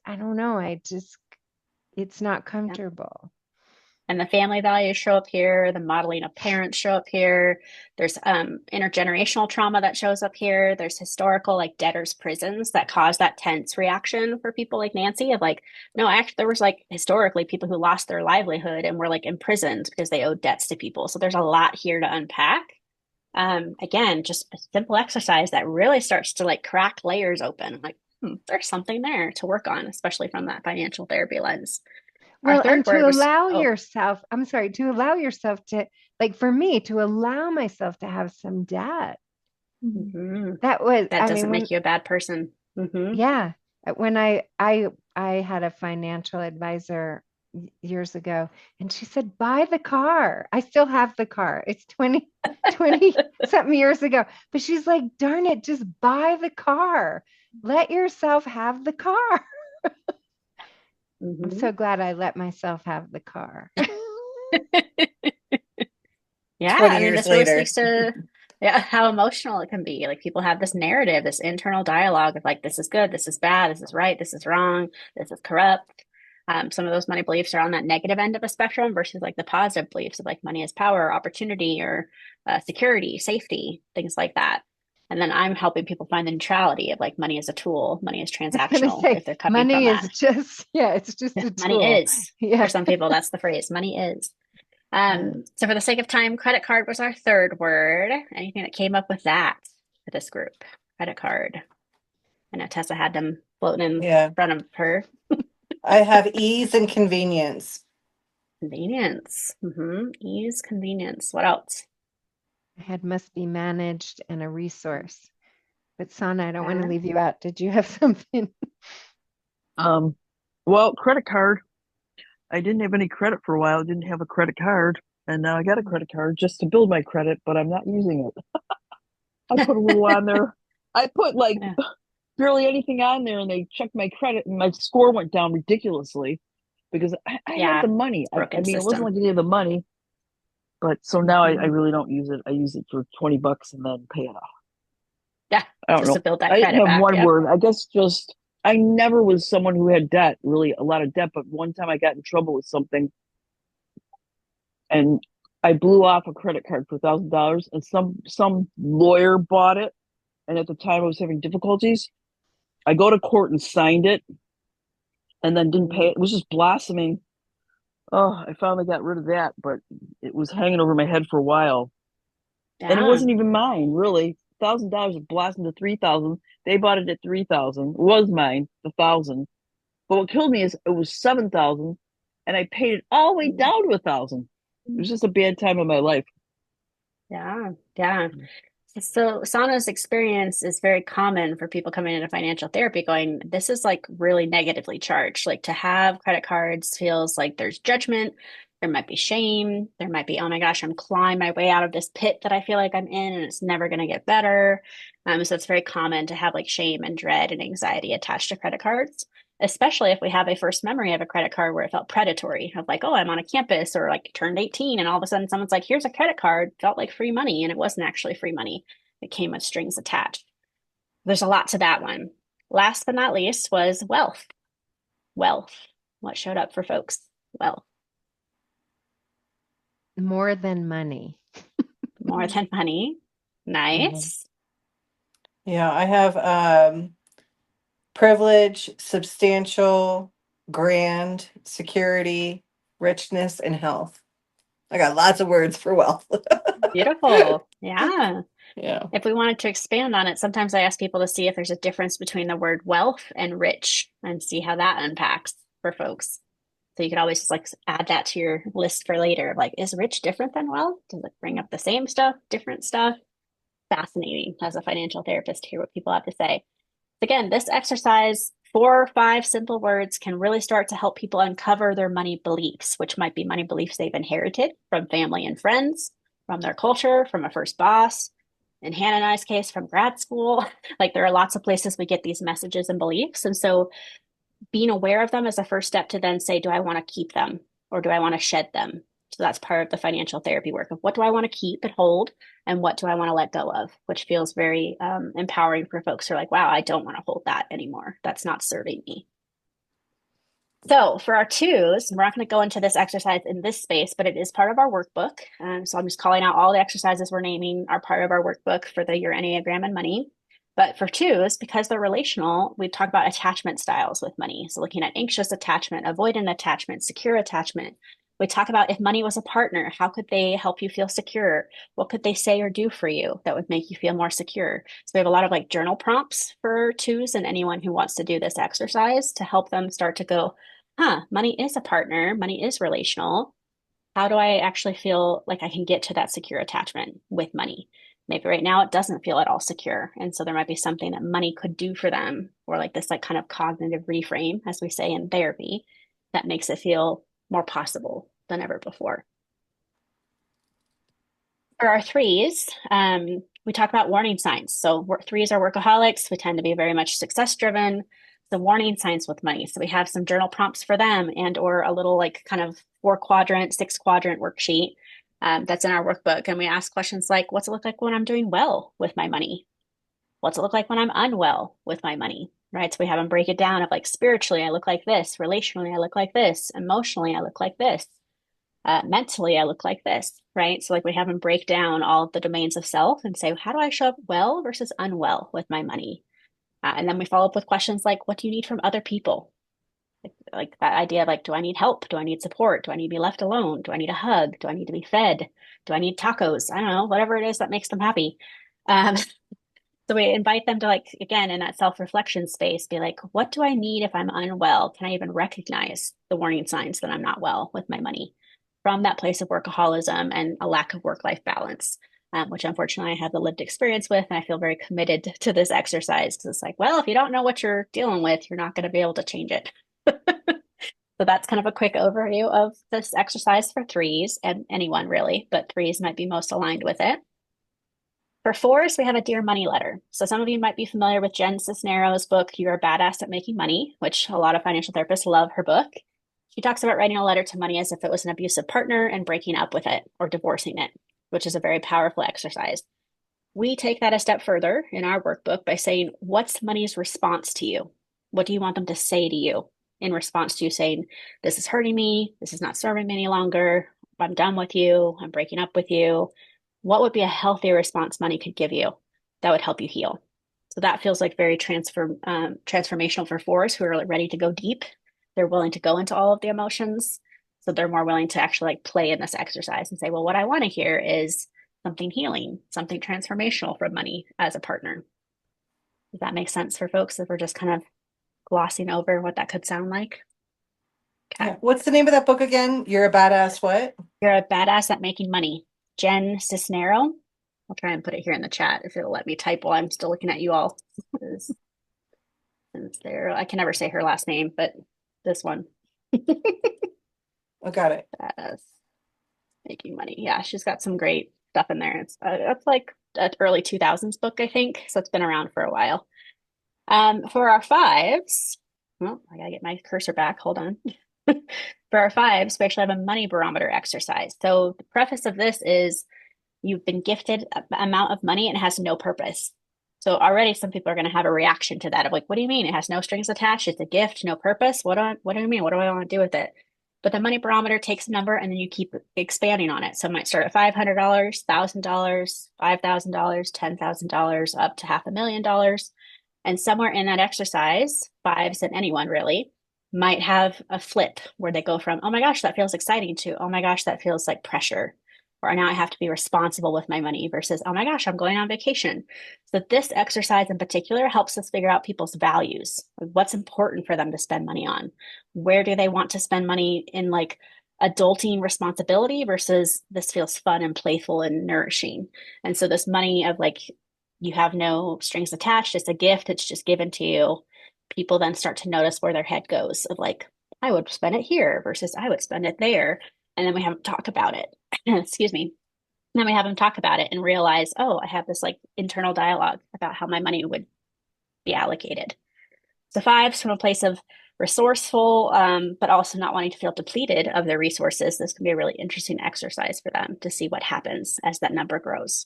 don't know. It's not Yeah. comfortable. And the family values show up here, the modeling of parents show up here. There's intergenerational trauma that shows up here. There's historical like debtors' prisons that cause that tense reaction for people like Nancy of like, no, actually there was like historically people who lost their livelihood and were like imprisoned because they owed debts to people. So there's a lot here to unpack. Again, just a simple exercise that really starts to like crack layers open. Like, there's something there to work on, especially from that financial therapy lens. Our Well, and third to word was, allow oh, yourself, I'm sorry, to allow yourself to, like for me, to allow myself to have some debt. mm-hmm. That was, That I mean, doesn't make you a bad person. Mm-hmm. yeah, when I had a financial advisor years ago, and she said, buy the car. I still have the car. It's 20 something years ago. But she's like, darn it, just buy the car. Let yourself have the car. I'm Mm-hmm. so glad I let myself have the car. Yeah, 20 I mean, years this really later. speaks to yeah, how emotional it can be. Like people have this narrative, this internal dialogue of like, this is good, this is bad, this is right, this is wrong, this is corrupt. Some of those money beliefs are on that negative end of a spectrum versus like the positive beliefs of like money is power, opportunity, or security, safety, things like that. And then I'm helping people find the neutrality of like money is a tool, money is I was going to transactional say, if they're coming from money is that. just, yeah, it's just Yeah, a money tool. is. For Yeah. some people, that's the phrase. Money is. Yeah. So for the sake of time, credit card was our third word. Anything that came up with that for this group? Credit card. I know Tessa had them floating in Yeah. front of her. I have ease and convenience. Convenience. Ease, convenience. What else? I had must be managed and a resource. But Sana, I don't want to Yeah. leave you out. Did you have something? Um, well, credit card. I didn't have any credit for a while. I didn't have a credit card, and now I got a credit card just to build my credit, but I'm not using it. I put a little on there. I put like Yeah. barely anything on there, and they checked my credit, and my score went down ridiculously because I had Yeah. the money. I Broken mean, it wasn't system. like I didn't have the money, but so now I Mhm. really don't use it. I use it for 20 bucks and then pay it off. Yeah. I don't Just to know. build that I didn't credit have back. one Yep. word. I guess just I never was someone who had debt, really a lot of debt, but one time I got in trouble with something and I blew off a credit card for $1,000 and some lawyer bought it. And at the time I was having difficulties. I go to court and signed it and then didn't pay it. Mm. It was just blossoming. Oh, I finally got rid of that, but it was hanging over my head for a while. And it Yeah. wasn't even mine, really. $1,000 blossomed to 3,000. They bought it at 3,000. It was mine, the 1,000. But what killed me is it was 7,000, and I paid it all the way Mm. down to 1,000. It was just a bad time in my life. Yeah. Yeah. So Sana's experience is very common for people coming into financial therapy going, this is like really negatively charged. Like to have credit cards feels like there's judgment, there might be shame, there might be, oh my gosh, I'm clawing my way out of this pit that I feel like I'm in and it's never going to get better. So it's very common to have like shame and dread and anxiety attached to credit cards, especially if we have a first memory of a credit card where it felt predatory, of like, oh, I'm on a campus or like turned 18 and all of a sudden someone's like, here's a credit card, felt like free money and it wasn't actually free money. It came with strings attached. There's a lot to that one. Last but not least was wealth. Wealth. What showed up for folks? Wealth. More than money. More than money. Mhm. Nice. Yeah, I have privilege, substantial, grand, security, richness, and health. I got lots of words for wealth. Beautiful. Yeah. Yeah. If we wanted to expand on it, sometimes I ask people to see if there's a difference between the word wealth and rich and see how that unpacks for folks. So you could always just like add that to your list for later. Like, is rich different than wealth? Does it bring up the same stuff, different stuff? Fascinating as a financial therapist to hear what people have to say. Again, this exercise, 4 or 5 simple words can really start to help people uncover their money beliefs, which might be money beliefs they've inherited from family and friends, from their culture, from a first boss. In Hannah and I's case, from grad school. Like there are lots of places we get these messages and beliefs. And so being aware of them is a first step to then say, do I want to keep them or do I want to shed them? So that's part of the financial therapy work of what do I want to keep and hold and what do I want to let go of, which feels very empowering for folks who are like, wow, I don't want to hold that anymore. That's not serving me. So for our twos, we're not going to go into this exercise in this space, but it is part of our workbook. So I'm just calling out all the exercises we're naming are part of our workbook for the Your Enneagram and Money. But for twos, because they're relational, we talk about attachment styles with money. So looking at anxious attachment, avoidant attachment, secure attachment. We talk about if money was a partner, how could they help you feel secure? What could they say or do for you that would make you feel more secure? So we have a lot of like journal prompts for twos and anyone who wants to do this exercise to help them start to go, money is a partner, money is relational. How do I actually feel like I can get to that secure attachment with money? Maybe right now it doesn't feel at all secure. And so there might be something that money could do for them, or like this like kind of cognitive reframe, as we say in therapy, that makes it feel more possible than ever before. For our threes, we talk about warning signs. So threes are workaholics. We tend to be very much success driven. The warning signs with money. So we have some journal prompts for them and or a little like kind of 4 quadrant, 6 quadrant worksheet that's in our workbook. And we ask questions like, what's it look like when I'm doing well with my money? What's it look like when I'm unwell with my money? Right. So we have them break it down of like spiritually, I look like this, relationally, I look like this, emotionally, I look like this, mentally, I look like this, right? So like we have them break down all of the domains of self and say, how do I show up well versus unwell with my money? And then we follow up with questions like, what do you need from other people? Like that idea of like, do I need help? Do I need support? Do I need to be left alone? Do I need a hug? Do I need to be fed? Do I need tacos? I don't know, whatever it is that makes them happy. Um, so we invite them to like, again, in that self-reflection space, be like, what do I need if I'm unwell? Can I even recognize the warning signs that I'm not well with my money from that place of workaholism and a lack of work-life balance? which unfortunately I have the lived experience with, and I feel very committed to this exercise because it's like, well, if you don't know what you're dealing with, you're not going to be able to change it. So that's kind of a quick overview of this exercise for threes and anyone really, but threes might be most aligned with it. For fours, we have a Dear Money letter. So some of you might be familiar with Jen Cisneros' book, You're a Badass at Making Money, which a lot of financial therapists love her book. She talks about writing a letter to money as if it was an abusive partner and breaking up with it or divorcing it, which is a very powerful exercise. We take that a step further in our workbook by saying, what's money's response to you? What do you want them to say to you in response to you saying, this is hurting me, this is not serving me any longer, I'm done with you, I'm breaking up with you? What would be a healthier response money could give you that would help you heal? So that feels like very transformational for fours who are ready to go deep. They're willing to go into all of the emotions. So they're more willing to actually like play in this exercise and say, well, what I want to hear is something healing, something transformational from money as a partner. Does that make sense for folks if we're just kind of glossing over what that could sound like? Okay. Yeah. What's the name of that book again? You're a Badass what? You're a Badass at Making Money. Jen Cisnero. I'll try and put it here in the chat if it'll let me type while I'm still looking at you all. I can never say her last name, but this one. I got it. Badass Making Money. Yeah, she's got some great stuff in there. It's like an early 2000s book, I think. So it's been around for a while. For our fives, well, I gotta get my cursor back. Hold on. For our fives, we actually have a money barometer exercise. So the preface of this is you've been gifted an amount of money and it has no purpose. So already some people are going to have a reaction to that of like, what do you mean? It has no strings attached. It's a gift, no purpose. What do you mean? What do I want to do with it? But the money barometer takes a number and then you keep expanding on it. So it might start at $500, $1,000, $5,000, $10,000, up to $500,000. And somewhere in that exercise, fives and anyone really might have a flip where they go from, oh my gosh, that feels exciting to, oh my gosh, that feels like pressure. Or now I have to be responsible with my money versus, oh my gosh, I'm going on vacation. So this exercise in particular helps us figure out people's values. What's important for them to spend money on? Where do they want to spend money in like adulting responsibility versus this feels fun and playful and nourishing? And so this money of like, you have no strings attached, it's a gift, it's just given to you. People then start to notice where their head goes of like, I would spend it here versus I would spend it there. And then we have them talk about it. Excuse me. Then we have them talk about it and realize, oh, I have this like internal dialogue about how my money would be allocated. So fives from a place of resourceful, but also not wanting to feel depleted of their resources. This can be a really interesting exercise for them to see what happens as that number grows.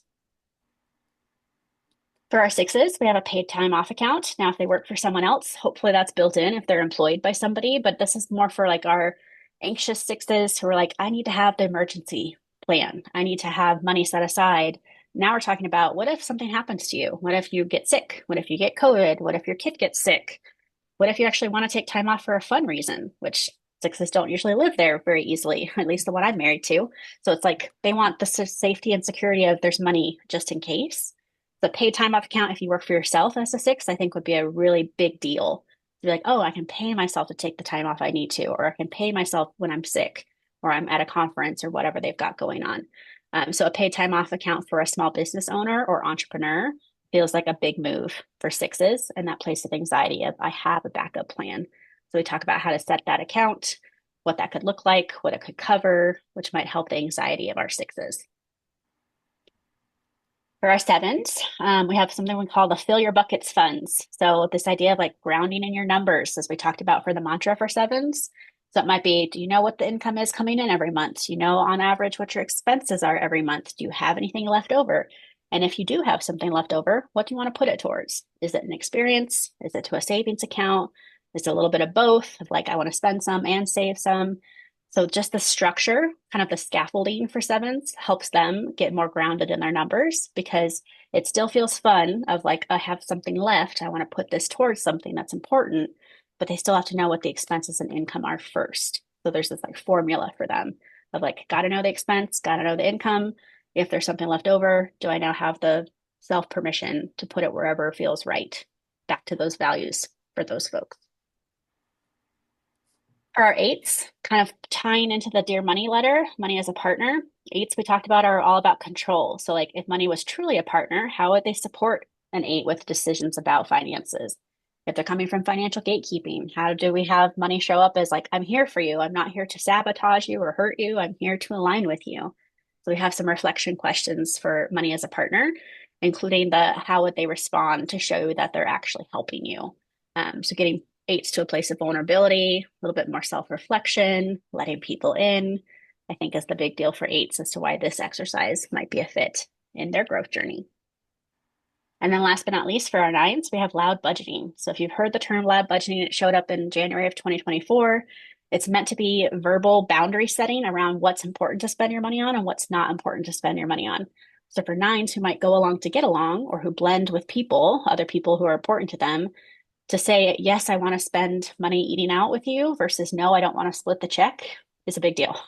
For our sixes, we have a paid time off account. Now, if they work for someone else, hopefully that's built in if they're employed by somebody, but this is more for like our anxious sixes who are like, I need to have the emergency plan. I need to have money set aside. Now we're talking about what if something happens to you? What if you get sick? What if you get COVID? What if your kid gets sick? What if you actually want to take time off for a fun reason, which sixes don't usually live there very easily, at least the one I'm married to. So it's like they want the safety and security of there's money just in case. The paid time off account, if you work for yourself as a six, I think would be a really big deal. To be like, oh, I can pay myself to take the time off I need to, or I can pay myself when I'm sick, or I'm at a conference, or whatever they've got going on. So a paid time off account for a small business owner or entrepreneur feels like a big move for sixes, and that place of anxiety of I have a backup plan. So we talk about how to set that account, what that could look like, what it could cover, which might help the anxiety of our sixes. For our sevens, we have something we call the fill your buckets funds. So this idea of like grounding in your numbers, as we talked about for the mantra for sevens. So it might be, do you know what the income is coming in every month? Do you know on average what your expenses are every month? Do you have anything left over? And if you do have something left over, what do you want to put it towards? Is it an experience? Is it to a savings account? Is it a little bit of both? Of like, I want to spend some and save some. So just the structure, kind of the scaffolding for sevens helps them get more grounded in their numbers because it still feels fun of like, I have something left. I want to put this towards something that's important, but they still have to know what the expenses and income are first. So there's this like formula for them of like, got to know the expense, got to know the income. If there's something left over, do I now have the self permission to put it wherever feels right? Back to those values for those folks. For our eights, kind of tying into the Dear Money letter, money as a partner, Eights we talked about are all about control. So like if money was truly a partner, how would they support an eight with decisions about finances? If they're coming from financial gatekeeping, how do we have money show up as like, I'm here for you. I'm not here to sabotage you or hurt you. I'm here to align with you. So we have some reflection questions for money as a partner, including the how would they respond to show that they're actually helping you. So getting eights to a place of vulnerability, a little bit more self-reflection, letting people in, I think is the big deal for eights as to why this exercise might be a fit in their growth journey. And then last but not least, for our nines, we have loud budgeting. So if you've heard the term loud budgeting, it showed up in January of 2024. It's meant to be verbal boundary setting around what's important to spend your money on and what's not important to spend your money on. So for nines who might go along to get along or who blend with people, other people who are important to them, to say, yes, I want to spend money eating out with you versus no, I don't want to split the check is a big deal.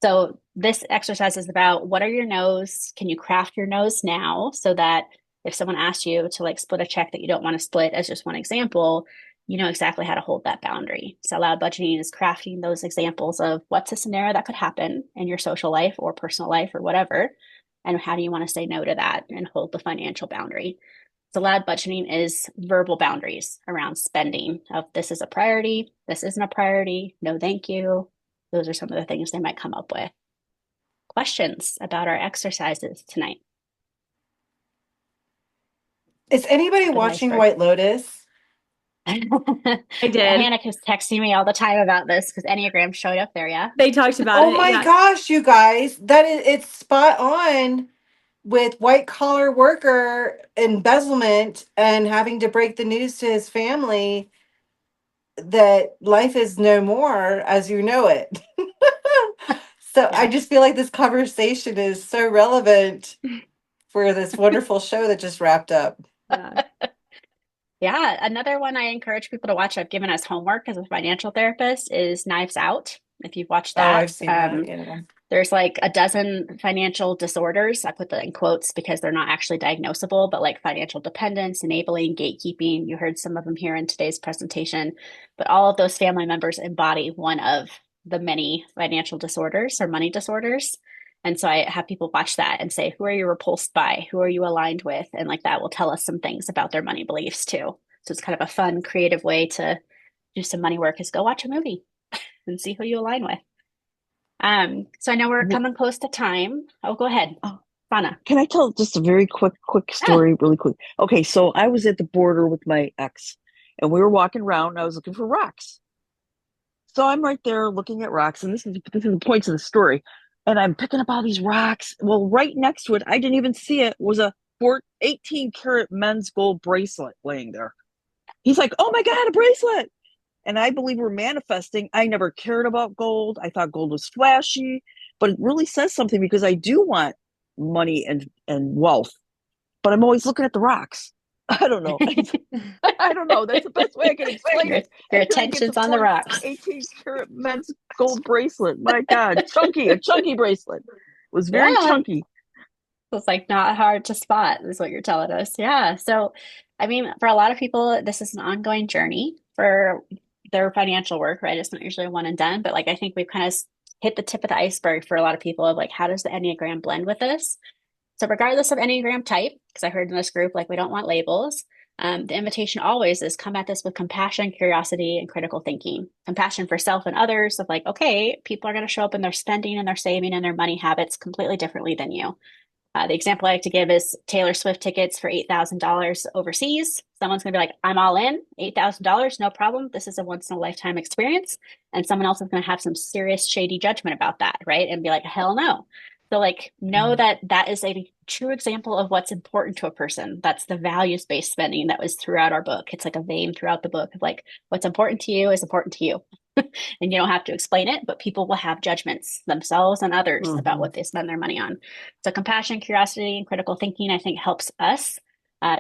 So this exercise is about what are your no's? Can you craft your no's now so that if someone asks you to like split a check that you don't want to split, as just one example, you know exactly how to hold that boundary. So loud budgeting is crafting those examples of what's a scenario that could happen in your social life or personal life or whatever, and how do you want to say no to that and hold the financial boundary. So loud budgeting is verbal boundaries around spending of this is a priority, this isn't a priority, no thank you. Those are some of the things they might come up with. Questions about our exercises tonight? Is anybody watching White Lotus? I did. Hannah is texting me all the time about this because Enneagram showed up there, yeah? They talked about it. Oh my gosh, you guys. It's spot on with white collar worker embezzlement and having to break the news to his family that life is no more as you know it. So I just feel like this conversation is so relevant for this wonderful show that just wrapped up. Yeah, another one I encourage people to watch, I've given as homework as a financial therapist, is Knives Out. If you've watched that, I've seen that. Yeah. There's like a dozen financial disorders. I put that in quotes because they're not actually diagnosable, but like financial dependence, enabling, gatekeeping. You heard some of them here in today's presentation, but all of those family members embody one of the many financial disorders or money disorders. And so I have people watch that and say, who are you repulsed by? Who are you aligned with? And like that will tell us some things about their money beliefs too. So it's kind of a fun, creative way to do some money work is go watch a movie and see who you align with. So I know we're coming close to time. Oh, go ahead. Hannah. Can I tell just a very quick story, really quick? Okay, so I was at the border with my ex, and we were walking around, and I was looking for rocks. So I'm right there looking at rocks, and this is the points of the story. And I'm picking up all these rocks. Well, right next to it, I didn't even see it, was a 18-karat men's gold bracelet laying there. He's like, oh my God, a bracelet. And I believe we're manifesting. I never cared about gold. I thought gold was flashy, but it really says something because I do want money and wealth, but I'm always looking at the rocks. I don't know. I don't know. That's the best way I can explain it. Your attention's on the rocks. 18-karat men's gold bracelet. My God, a chunky bracelet. It was very chunky. It's like not hard to spot is what you're telling us. Yeah. So, I mean, for a lot of people, this is an ongoing journey for their financial work, right? It's not usually one and done, but like I think we've kind of hit the tip of the iceberg for a lot of people of like, how does the Enneagram blend with this? So regardless of Enneagram type, because I heard in this group, like we don't want labels, the invitation always is come at this with compassion, curiosity, and critical thinking. Compassion for self and others of like, okay, people are going to show up in their spending and their saving and their money habits completely differently than you. The example I like to give is Taylor Swift tickets for $8,000 overseas. Someone's going to be like, I'm all in, $8,000, no problem. This is a once in a lifetime experience. And someone else is going to have some serious shady judgment about that, right? And be like, hell no. So like, know that that is a true example of what's important to a person. That's the values-based spending that was throughout our book. It's like a vein throughout the book of like, what's important to you is important to you. And you don't have to explain it, but people will have judgments themselves and others about what they spend their money on. So compassion, curiosity, and critical thinking, I think helps us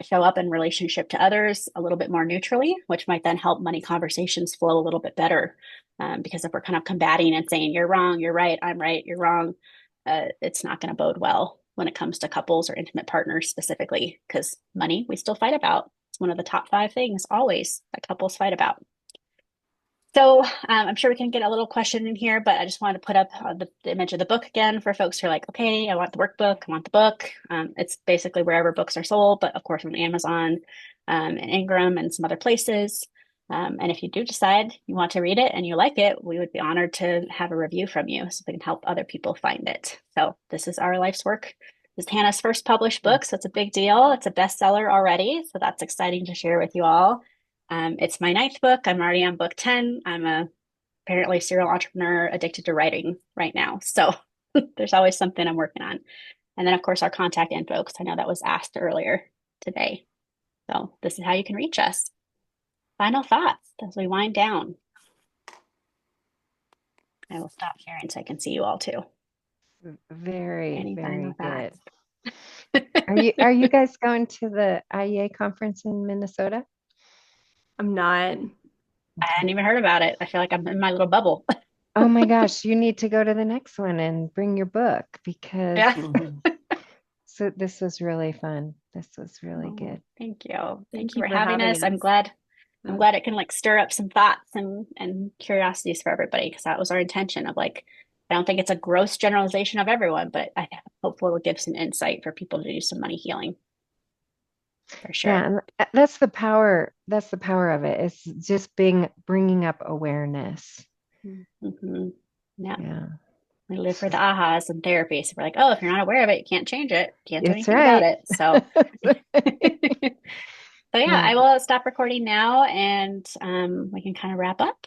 show up in relationship to others a little bit more neutrally, which might then help money conversations flow a little bit better. Because if we're kind of combating and saying, you're wrong, you're right, I'm right, you're wrong, it's not going to bode well when it comes to couples or intimate partners specifically, because money we still fight about. It's one of the top 5 things always that couples fight about. So I'm sure we can get a little question in here, but I just wanted to put up the image of the book again for folks who are like, okay, I want the workbook, I want the book. It's basically wherever books are sold, but of course on Amazon, and Ingram and some other places. And if you do decide you want to read it and you like it, we would be honored to have a review from you so we can help other people find it. So this is Our Life's Work. This is Hannah's first published book, so it's a big deal. It's a bestseller already, so that's exciting to share with you all. It's my ninth book. I'm already on book 10. I'm a apparently serial entrepreneur addicted to writing right now. So there's always something I'm working on. And then, of course, our contact info, because I know that was asked earlier today. So this is how you can reach us. Final thoughts as we wind down. I will stop sharing so I can see you all too. Very, Any very final good. thoughts? Are you guys going to the IEA conference in Minnesota? I'm not. I hadn't even heard about it. I feel like I'm in my little bubble. Oh my gosh, you need to go to the next one and bring your book because Yeah. so this was really fun. This was really Oh, good. thank you. Thank You you for for having having us. I'm us. glad Yeah. it can like stir up some thoughts and curiosities for everybody because that was our intention of like I don't think it's a gross generalization of everyone, but I hopefully will give some insight for people to do some money healing for sure. Yeah, and that's the power. That's the power of it. It's just bringing up awareness. Mm-hmm. Yeah. Yeah, We live for the ahas in therapy. So we're like, oh, if you're not aware of it, you can't change it. Can't do it's anything about right. it. So so yeah, Yeah. I will stop recording now and we can kind of wrap up.